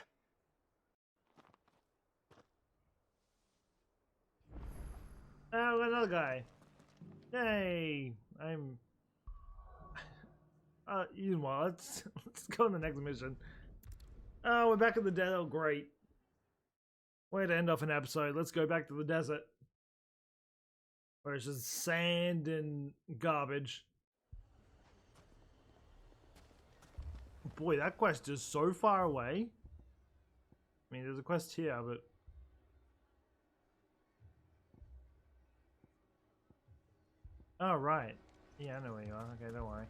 Speaker 1: Oh, another guy. Yay! I'm. You know what? Let's go on the next mission. Oh, we're back in the desert. Oh, great. Way to end off an episode. Let's go back to the desert, where it's just sand and garbage. Boy, that quest is so far away. I mean, there's a quest here, but... Oh, right. Yeah, I know where you are. Okay, don't worry.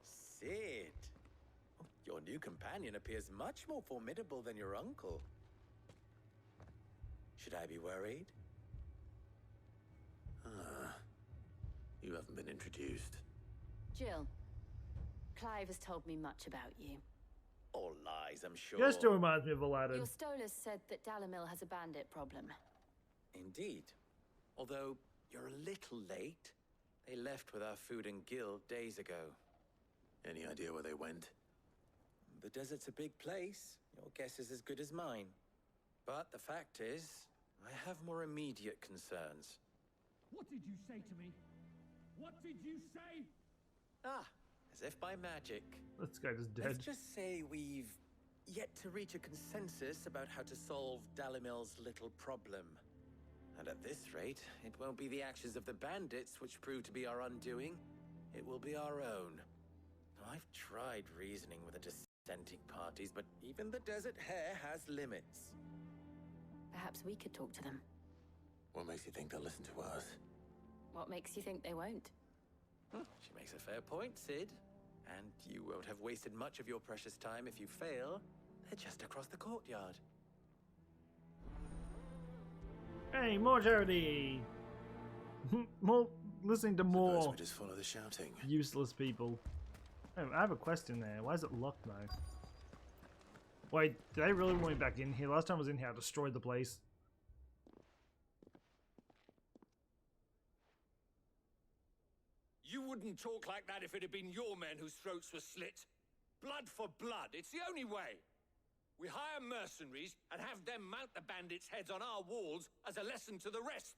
Speaker 17: Sid, your new companion appears much more formidable than your uncle. Should I be worried?
Speaker 3: You haven't been introduced.
Speaker 5: Jill, Clive has told me much about you.
Speaker 17: All lies, I'm sure.
Speaker 1: Just reminds me of Aladdin.
Speaker 5: Your Stolas said that Dalamil has a bandit problem.
Speaker 17: Indeed. Although you're a little late. They left with our food and guild days ago.
Speaker 3: Any idea where they went?
Speaker 17: The desert's a big place. Your guess is as good as mine. But the fact is, I have more immediate concerns.
Speaker 18: What did you say to me? What did you say?
Speaker 17: Ah, as if by magic.
Speaker 1: This guy is dead.
Speaker 17: Let's just say we've yet to reach a consensus about how to solve Dalamil's little problem. And at this rate, it won't be the actions of the bandits which prove to be our undoing. It will be our own. I've tried reasoning with the dissenting parties, but even the Desert Hare has limits.
Speaker 5: Perhaps we could talk to them.
Speaker 3: What makes you think they'll listen to us?
Speaker 5: What makes you think they won't?
Speaker 17: She makes a fair point, Sid. And you won't have wasted much of your precious time if you fail. They're just across the courtyard.
Speaker 1: Hey, more charity! More listening to more
Speaker 3: Suppose we just follow the shouting.
Speaker 1: Useless people. Oh, I have a quest in there. Why is it locked though? Wait, did they really want me back in here? Last time I was in here, I destroyed the place.
Speaker 10: You wouldn't talk like that if it had been your men whose throats were slit. Blood for blood, it's the only way. We hire mercenaries and have them mount the bandits' heads on our walls as a lesson to the rest.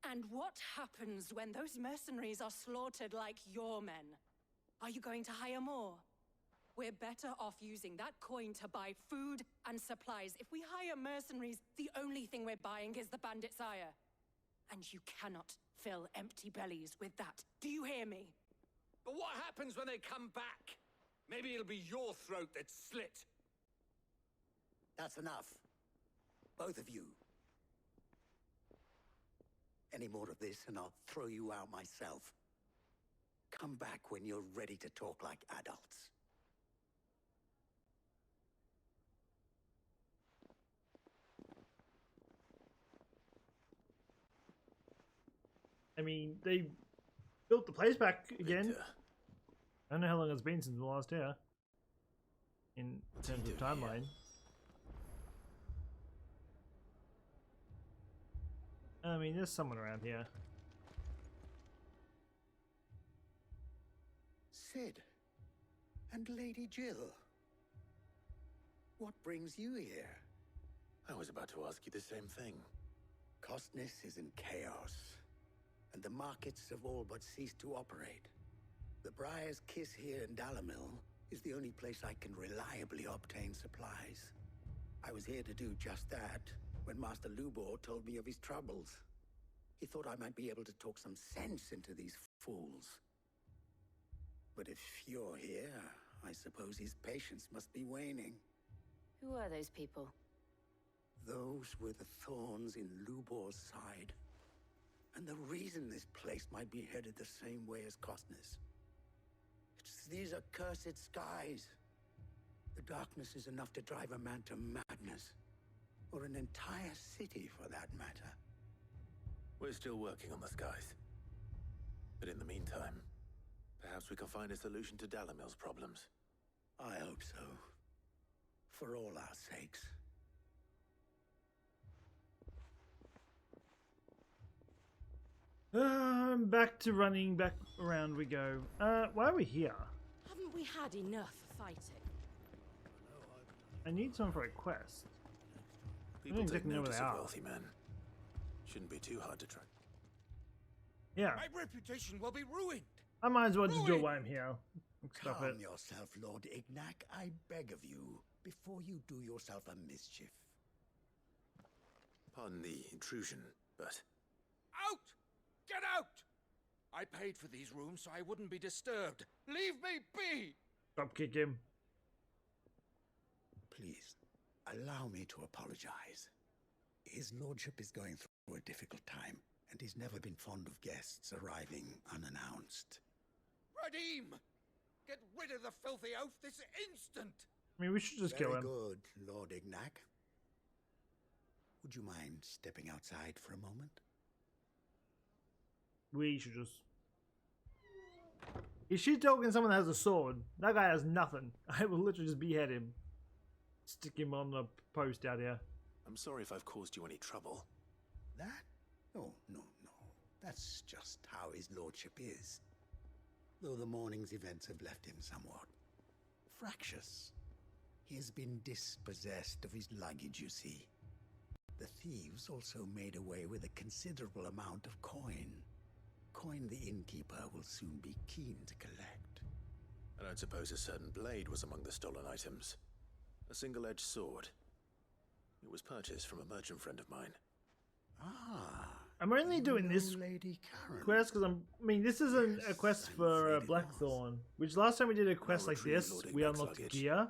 Speaker 15: And what happens when those mercenaries are slaughtered like your men? Are you going to hire more? We're better off using that coin to buy food and supplies. If we hire mercenaries, the only thing we're buying is the bandit's ire. And you cannot fill empty bellies with that. Do you hear me?
Speaker 10: But what happens when they come back? Maybe it'll be your throat that's slit.
Speaker 19: That's enough. Both of you. Any more of this and I'll throw you out myself. Come back when you're ready to talk like adults.
Speaker 1: I mean, they built the place back again. I don't know how long it's been since the last year. In terms of timeline. I mean, there's someone around here.
Speaker 19: Sid. And Lady Jill. What brings you here?
Speaker 3: I was about to ask you the same thing.
Speaker 19: Costness is in chaos. And the markets have all but ceased to operate. The Briar's Kiss here in Dalamil is the only place I can reliably obtain supplies. I was here to do just that when Master Lubor told me of his troubles. He thought I might be able to talk some sense into these fools. But if you're here, I suppose his patience must be waning.
Speaker 5: Who are those people?
Speaker 19: Those were the thorns in Lubor's side. And the reason this place might be headed the same way as Costness. It's these accursed skies. The darkness is enough to drive a man to madness. Or an entire city, for that matter.
Speaker 3: We're still working on the skies. But in the meantime, perhaps we can find a solution to Dalamil's problems.
Speaker 19: I hope so. For all our sakes.
Speaker 1: Back to running, back around we go. Why are we here?
Speaker 15: Haven't we had enough fighting?
Speaker 1: I need someone for a quest.
Speaker 3: People
Speaker 1: I don't
Speaker 3: take
Speaker 1: exactly know where
Speaker 3: notice
Speaker 1: they
Speaker 3: of
Speaker 1: are.
Speaker 3: wealthy men. Shouldn't be too hard to track.
Speaker 1: Yeah.
Speaker 7: My reputation will be ruined.
Speaker 1: I might as well just do it while I'm here. Stop
Speaker 19: Calm
Speaker 1: it.
Speaker 19: yourself, Lord Ignac, I beg of you, before you do yourself a mischief.
Speaker 3: Pardon the intrusion, but
Speaker 7: Out! Get out! I paid for these rooms so I wouldn't be disturbed. Leave me be!
Speaker 1: Stop kicking him.
Speaker 19: Please, allow me to apologize. His lordship is going through a difficult time, and he's never been fond of guests arriving unannounced.
Speaker 7: Radim! Get rid of the filthy oaf this instant!
Speaker 1: I mean, we should just kill him.
Speaker 19: Very good, Lord Ignac. Would you mind stepping outside for a moment?
Speaker 1: We should just... Is she talking someone that has a sword? That guy has nothing. I will literally just behead him. Stick him on a post out here.
Speaker 3: I'm sorry if I've caused you any trouble.
Speaker 19: That? No. That's just how his lordship is. Though the morning's events have left him somewhat fractious. He has been dispossessed of his luggage, you see. The thieves also made away with a considerable amount of coin. Coin the innkeeper will soon be keen to collect.
Speaker 3: I don't suppose a certain blade was among the stolen items. A single-edged sword. It was purchased from a merchant friend of mine.
Speaker 19: Ah.
Speaker 1: I'm only doing this
Speaker 19: Lady Karen.
Speaker 1: quest because I mean, this isn't a quest for Blackthorn. Which last time we did a quest like this, we unlocked gear.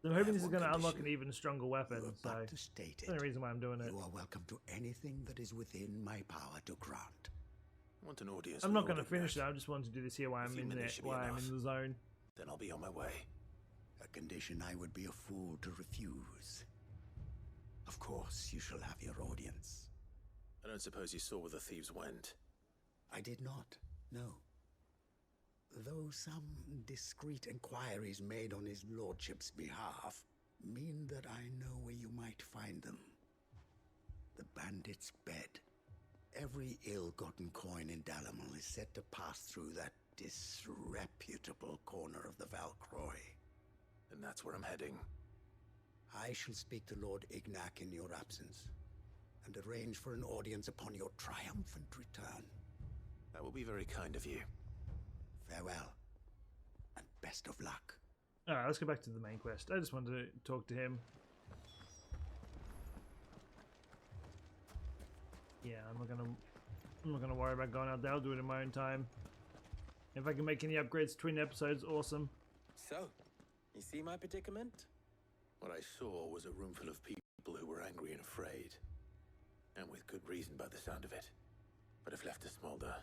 Speaker 1: So I'm hoping this is going to unlock an even stronger weapon. So that's the only reason why I'm doing it.
Speaker 19: You are welcome to anything that is within my power to grant.
Speaker 3: I want an audience.
Speaker 1: I'm not going to finish it. I just wanted to do this here while I'm in there, while I'm in the zone.
Speaker 3: Then I'll be on my way.
Speaker 19: A condition I would be a fool to refuse. Of course, you shall have your audience.
Speaker 3: I don't suppose you saw where the thieves went.
Speaker 19: I did not, no. Though some discreet inquiries made on his lordship's behalf mean that I know where you might find them. The bandit's bed. Every ill-gotten coin in Dalimil is said to pass through that disreputable corner of the Valcroy.
Speaker 3: And that's where I'm heading.
Speaker 19: I shall speak to Lord Ignac in your absence, and arrange for an audience upon your triumphant return.
Speaker 3: That will be very kind of you.
Speaker 19: Farewell, and best of luck.
Speaker 1: Alright, let's go back to the main quest. I just wanted to talk to him. Yeah, I'm not gonna worry about going out there. I'll do it in my own time. If I can make any upgrades between episodes, awesome.
Speaker 17: So, you see my predicament?
Speaker 3: What I saw was a room full of people who were angry and afraid. And with good reason by the sound of it. But if left to smolder,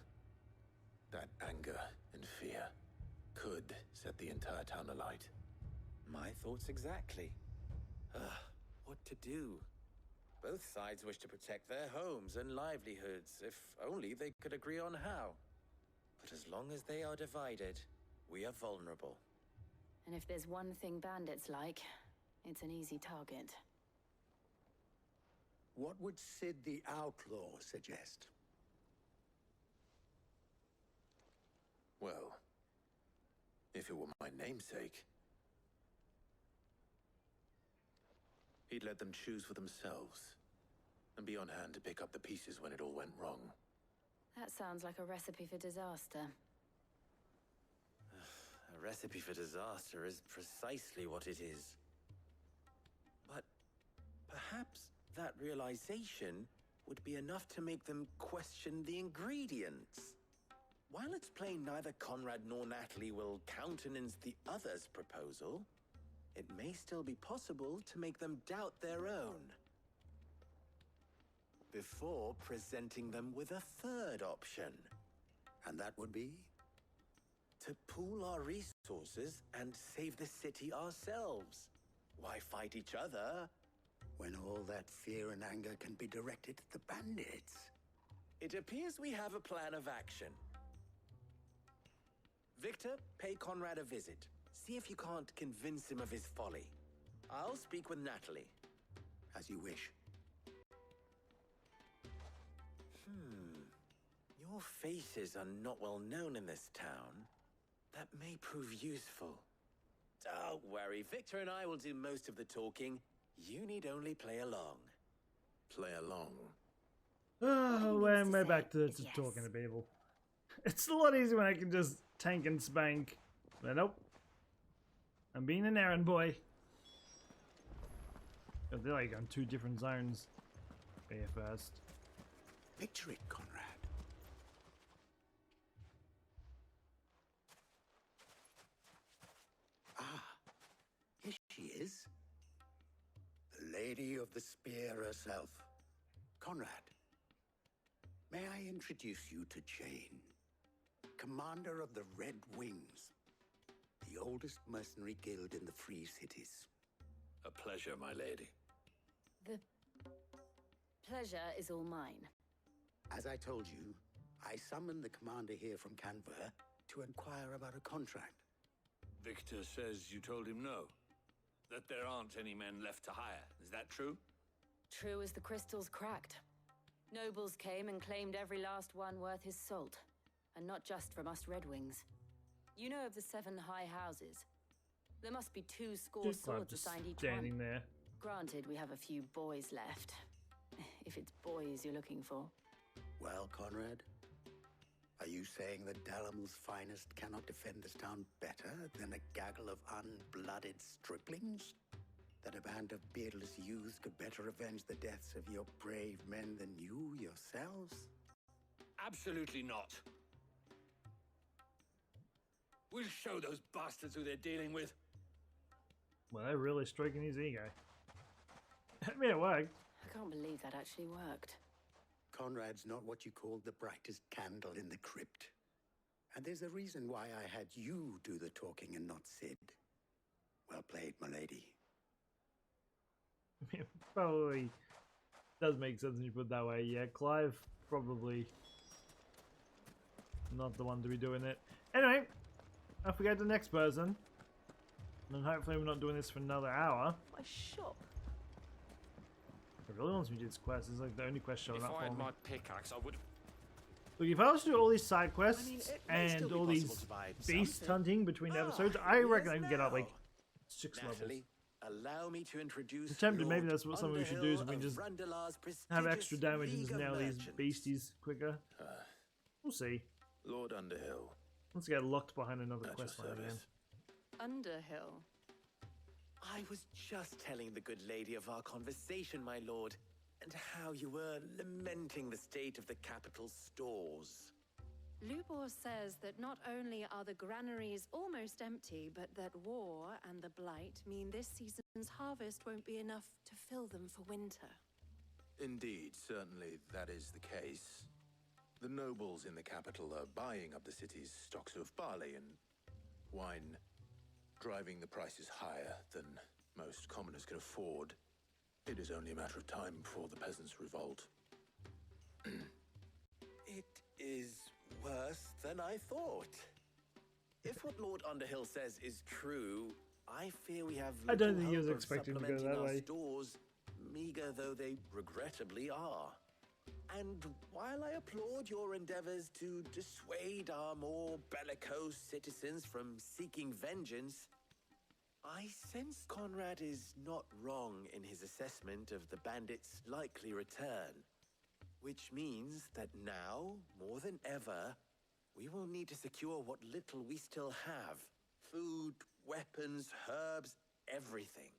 Speaker 3: that anger and fear could set the entire town alight.
Speaker 17: My thoughts exactly. What to do? Both sides wish to protect their homes and livelihoods, if only they could agree on how. But as long as they are divided, we are vulnerable.
Speaker 4: And if there's one thing bandits like, it's an easy target.
Speaker 19: What would Sid the Outlaw suggest?
Speaker 3: Well, if it were my namesake, he'd let them choose for themselves and be on hand to pick up the pieces when it all went wrong.
Speaker 4: That sounds like a recipe for disaster.
Speaker 17: A recipe for disaster is precisely what it is. But perhaps that realization would be enough to make them question the ingredients. While it's plain neither Conrad nor Natalie will countenance the other's proposal, it may still be possible to make them doubt their own. Before presenting them with a third option.
Speaker 19: And that would be?
Speaker 17: To pool our resources and save the city ourselves. Why fight each other
Speaker 19: when all that fear and anger can be directed at the bandits?
Speaker 17: It appears we have a plan of action. Victor, pay Conrad a visit. See if you can't convince him of his folly. I'll speak with Natalie.
Speaker 19: As you wish.
Speaker 17: Your faces are not well known in this town. That may prove useful. Don't worry, Victor and I will do most of the talking. You need only play along.
Speaker 3: Play along?
Speaker 1: Oh, we're back to talking to people. It's a lot easier when I can just tank and spank. But nope. I'm being an errand boy. Oh, they're like on 2 different zones. Here first.
Speaker 19: Picture it, Conrad. Here she is. The Lady of the Spear herself. Conrad, may I introduce you to Jane, commander of the Red Wings, the oldest mercenary guild in the Free Cities.
Speaker 3: A pleasure, my lady.
Speaker 5: The pleasure is all mine.
Speaker 19: As I told you, I summoned the commander here from Canberra to inquire about a contract.
Speaker 11: Victor says you told him no. That there aren't any men left to hire. Is that true?
Speaker 5: True as the crystals cracked. Nobles came and claimed every last one worth his salt. And not just from us Red Wings. You know of the 7 high houses. There must be 2 score swords assigned each
Speaker 1: standing
Speaker 5: one.
Speaker 1: There.
Speaker 5: Granted, we have a few boys left. If it's boys you're looking for.
Speaker 19: Well, Conrad, are you saying that Dalamil's finest cannot defend this town better than a gaggle of unblooded striplings? That a band of beardless youths could better avenge the deaths of your brave men than you yourselves?
Speaker 11: Absolutely not. We'll show those bastards who they're dealing with.
Speaker 1: Well, they're really stroking his ego. I mean, it worked.
Speaker 5: I can't believe that actually worked.
Speaker 19: Conrad's not what you called the brightest candle in the crypt. And there's a reason why I had you do the talking and not Sid. Well played, my lady.
Speaker 1: It probably does make sense when you put it that way. Yeah, Clive probably not the one to be doing it. Anyway, I forget the next person. And hopefully we're not doing this for another hour.
Speaker 16: My shop.
Speaker 1: It really wants me to do this quest. It's like the only quest showing up for me.
Speaker 10: If I had my pickaxe, I would.
Speaker 1: Look, if I was to do all these side quests and all these beast hunting between episodes, I reckon I can get up like 6 levels.
Speaker 17: Allow me to introduce
Speaker 1: I'm tempted, maybe that's what something we should do, is we can just have extra damage and just nail these beasties quicker. We'll see.
Speaker 3: Lord Underhill.
Speaker 1: Let's get locked behind another quest line again.
Speaker 16: Underhill.
Speaker 17: I was just telling the good lady of our conversation, my lord, and how you were lamenting the state of the capital stores.
Speaker 15: Lubor says that not only are the granaries almost empty, but that war and the Blight mean this season's harvest won't be enough to fill them for winter.
Speaker 3: Indeed, certainly that is the case. The nobles in the capital are buying up the city's stocks of barley and wine, driving the prices higher than most commoners can afford. It is only a matter of time before the peasants revolt.
Speaker 17: It is worse than I thought. If what Lord Underhill says is true, I fear we have
Speaker 1: I don't think he
Speaker 17: little
Speaker 1: was
Speaker 17: hope of
Speaker 1: expecting to go
Speaker 17: supplementing
Speaker 1: that
Speaker 17: our
Speaker 1: way.
Speaker 17: stores, meager though they regrettably are. And while I applaud your endeavors to dissuade our more bellicose citizens from seeking vengeance, I sense Conrad is not wrong in his assessment of the bandits' likely return. Which means that now, more than ever, we will need to secure what little we still have. Food, weapons, herbs, everything.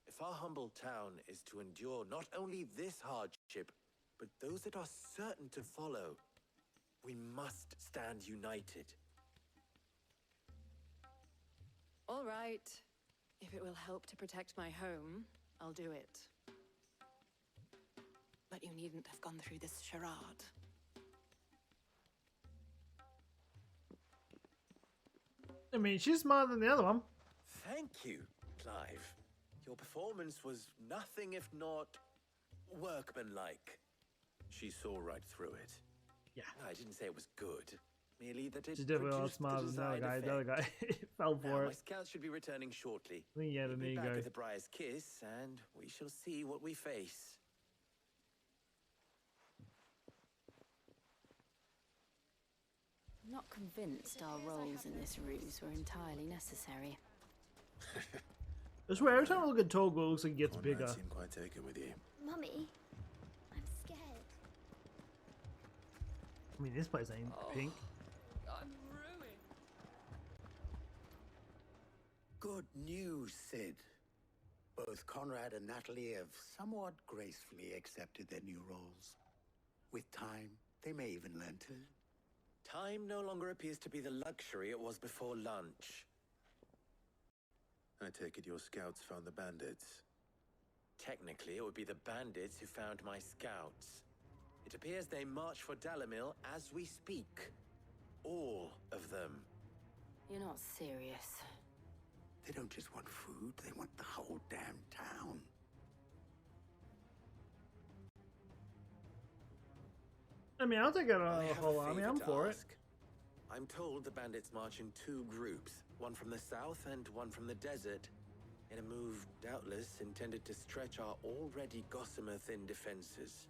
Speaker 17: If our humble town is to endure not only this hardship, but those that are certain to follow, we must stand united.
Speaker 15: All right. If it will help to protect my home, I'll do it. But you needn't have gone through this charade.
Speaker 1: I mean, she's smarter than the other one.
Speaker 17: Thank you, Clive. Your performance was nothing if not workmanlike.
Speaker 3: She saw right through it.
Speaker 1: Yeah.
Speaker 17: I didn't say it was good. merely that it
Speaker 1: She's definitely a lot
Speaker 17: produced
Speaker 1: smarter than the other guy.
Speaker 17: desired
Speaker 1: The other guy fell
Speaker 17: Now,
Speaker 1: for
Speaker 17: my
Speaker 1: it.
Speaker 17: scouts should be returning shortly.
Speaker 1: I think he had an
Speaker 17: We'll be back
Speaker 1: ego.
Speaker 17: at the Briar's Kiss, and we shall see what we face.
Speaker 5: I'm not convinced our roles in this ruse were entirely necessary.
Speaker 1: I swear, every time I look at Toggle, it looks like he gets bigger.
Speaker 3: Seem quite taken with you.
Speaker 20: Mummy, I'm scared.
Speaker 1: I mean, this place ain't pink.
Speaker 12: I'm ruined.
Speaker 19: Good news, Sid. Both Conrad and Natalie have somewhat gracefully accepted their new roles. With time, they may even learn to.
Speaker 17: Time no longer appears to be the luxury it was before lunch.
Speaker 3: I take it your scouts found the bandits.
Speaker 17: Technically, it would be the bandits who found my scouts. It appears they march for Dalimil as we speak. All of them.
Speaker 5: You're not serious.
Speaker 19: They don't just want food, they want the whole damn town.
Speaker 1: I mean, I'll take out
Speaker 17: I
Speaker 1: a
Speaker 17: have
Speaker 1: whole
Speaker 17: a
Speaker 1: army.
Speaker 17: favor
Speaker 1: I'm
Speaker 17: to
Speaker 1: for it.
Speaker 17: ask. I'm told the bandits march in 2 groups, one from the south and one from the desert, in a move doubtless intended to stretch our already gossamer-thin defenses.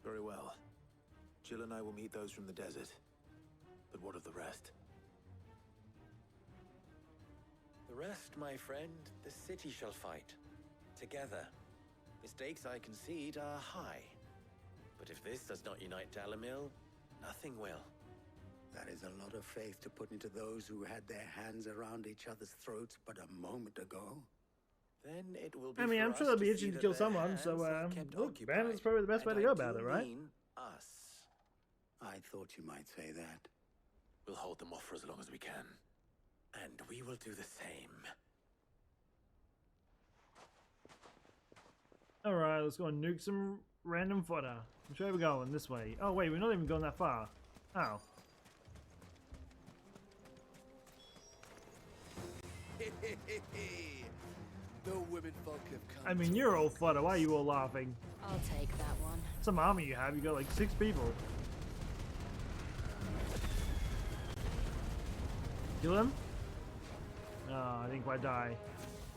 Speaker 3: Very well. Jill and I will meet those from the desert. But what of the rest?
Speaker 17: The rest, my friend, the city shall fight. Together. The stakes, I concede, are high. But if this does not unite Dalimil, nothing will.
Speaker 19: That is a lot of faith to put into those who had their hands around each other's throats but a moment ago.
Speaker 17: Then it will be
Speaker 1: I mean,
Speaker 17: for
Speaker 1: I'm
Speaker 17: us
Speaker 1: sure they'll be
Speaker 17: see
Speaker 1: itching to
Speaker 17: that
Speaker 1: kill
Speaker 17: their
Speaker 1: someone,
Speaker 17: hands
Speaker 1: so,
Speaker 17: are kept
Speaker 1: look,
Speaker 17: occupied.
Speaker 1: bandit's probably the best way
Speaker 17: And
Speaker 1: to go
Speaker 17: I
Speaker 1: about
Speaker 17: do
Speaker 1: it, right?
Speaker 17: mean us.
Speaker 19: I thought you might say that.
Speaker 3: We'll hold them off for as long as we can.
Speaker 17: And we will do the same.
Speaker 1: Alright, let's go and nuke some random fodder. Which way are we going? This way. Oh, wait, we're not even going that far. Oh.
Speaker 13: The women folk have come.
Speaker 1: I mean, you're all fodder. Why are you all laughing?
Speaker 5: I'll take that one.
Speaker 1: Some army you have. You got like 6 people. Kill him? No, I didn't quite die.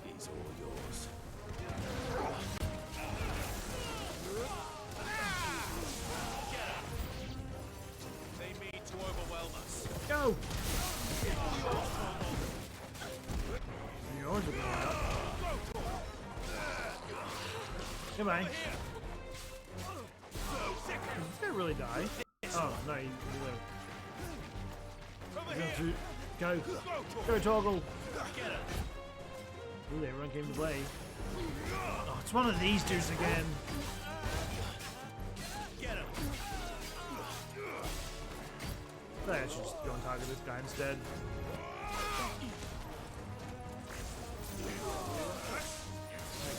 Speaker 3: He's all yours.
Speaker 18: They mean to overwhelm us.
Speaker 1: Go! Yours are going up. Come on. Did this guy really die? Oh, no, he lived. Go. Go, Toggle. Ooh, everyone came to play. Oh, it's one of these dudes again. I should just go and target this guy instead.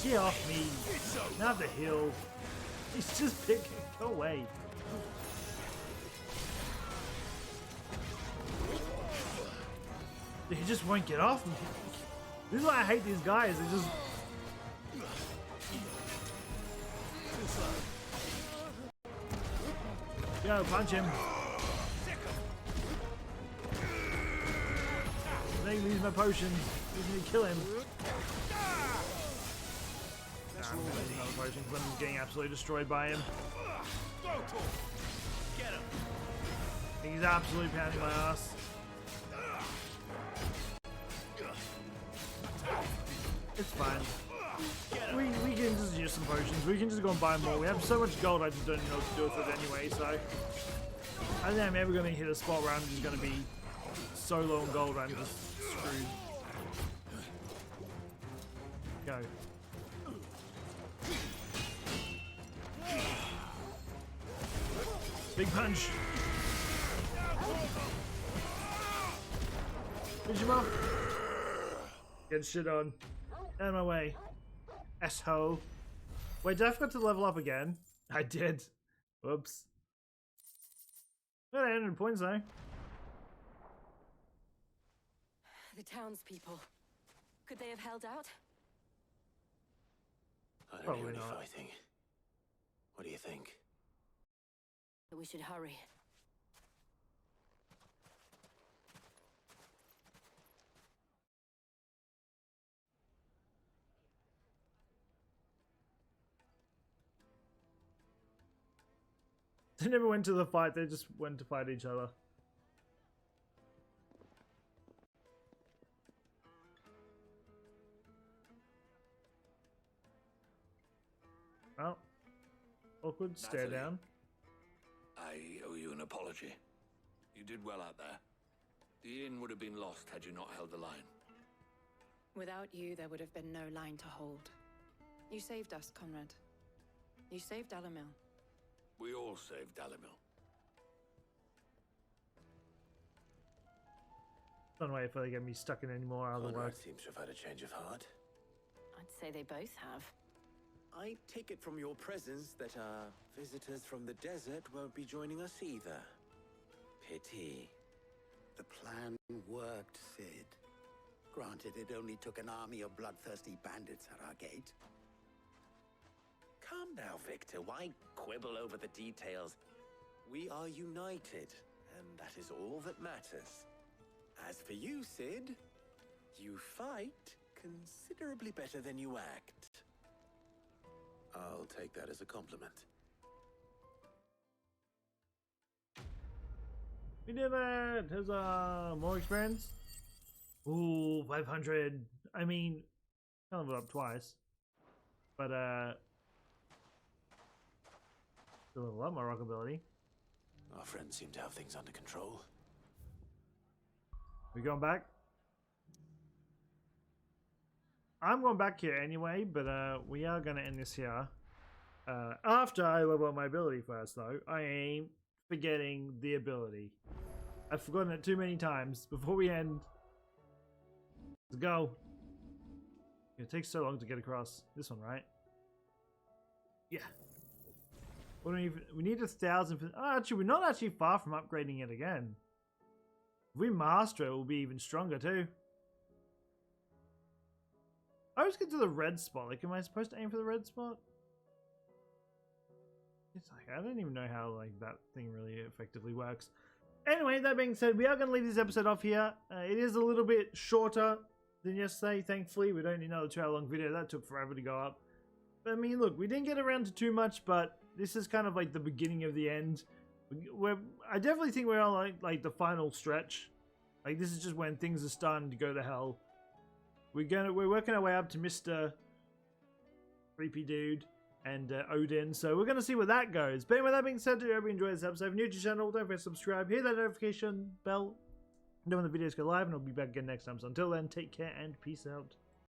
Speaker 1: Get off me! Not the hill. He's just picking. Go away. He just won't get off me. This is why I hate these guys. They just. Go, punch him. Then he leaves my potions. He's gonna kill him. I'm gonna use another potion because I'm getting absolutely destroyed by him. He's absolutely pounding my ass. It's fine. We can just use some potions. We can just go and buy more. We have so much gold, I just don't know what to do with it anyway, so. I think I'm ever going to hit a spot where I'm just going to be so low on gold, I'm just screwed. Go. Big punch. Finish him off. Get shit on. Out of my way. Asshole. Wait, did I forget to level up again? I did. Whoops. Got 800 points though.
Speaker 5: The townspeople. Could they have held out?
Speaker 3: I don't
Speaker 1: Probably
Speaker 3: hear any
Speaker 1: not.
Speaker 3: fighting. What do you think?
Speaker 5: We should hurry.
Speaker 1: They never went to the fight, they just went to fight each other. Oh. Awkward stare
Speaker 11: Natalie,
Speaker 1: down.
Speaker 11: I owe you an apology. You did well out there. The inn would have been lost had you not held the line.
Speaker 16: Without you, there would have been no line to hold. You saved us, Conrad. You saved Dalimil.
Speaker 11: We all saved Dalimil.
Speaker 1: Don't wait for they get me stuck in any more other
Speaker 3: Conrad
Speaker 1: work.
Speaker 3: seems to have had a change of heart.
Speaker 5: I'd say they both have.
Speaker 17: I take it from your presence that our visitors from the desert won't be joining us either. Pity.
Speaker 19: The plan worked, Sid. Granted, it only took an army of bloodthirsty bandits at our gate.
Speaker 17: Calm now, Victor. Why quibble over the details? We are united, and that is all that matters. As for you, Sid, you fight considerably better than you act.
Speaker 3: I'll take that as a compliment.
Speaker 1: We did it! Here's more experience. Ooh, 500. I mean, I leveled up twice. But, still a lot more rock ability.
Speaker 3: Our friends seem to have things under control.
Speaker 1: We going back? I'm going back here anyway, but we are going to end this here. After I level up my ability first, though. I ain't forgetting the ability. I've forgotten it too many times. Before we end, let's go. It takes so long to get across. This one, right? Yeah. We need 1,000. Oh, actually, we're not actually far from upgrading it again. If we master it, we'll be even stronger too. I always get to the red spot. Like, am I supposed to aim for the red spot? It's like, I don't even know how like that thing really effectively works. Anyway, that being said, we are going to leave this episode off here. It is a little bit shorter than yesterday, thankfully. We don't need another 2-hour long video. That took forever to go up. But I mean, look, we didn't get around to too much, but this is kind of like the beginning of the end. I definitely think we're on like the final stretch. Like, this is just when things are starting to go to hell. We're working our way up to Mr. Creepy Dude and Odin, so we're gonna see where that goes. But anyway, that being said, I hope you enjoyed this episode. If you're new to the channel, don't forget to subscribe, hit that notification bell, know when the videos go live, and I'll be back again next time. So until then, take care and peace out.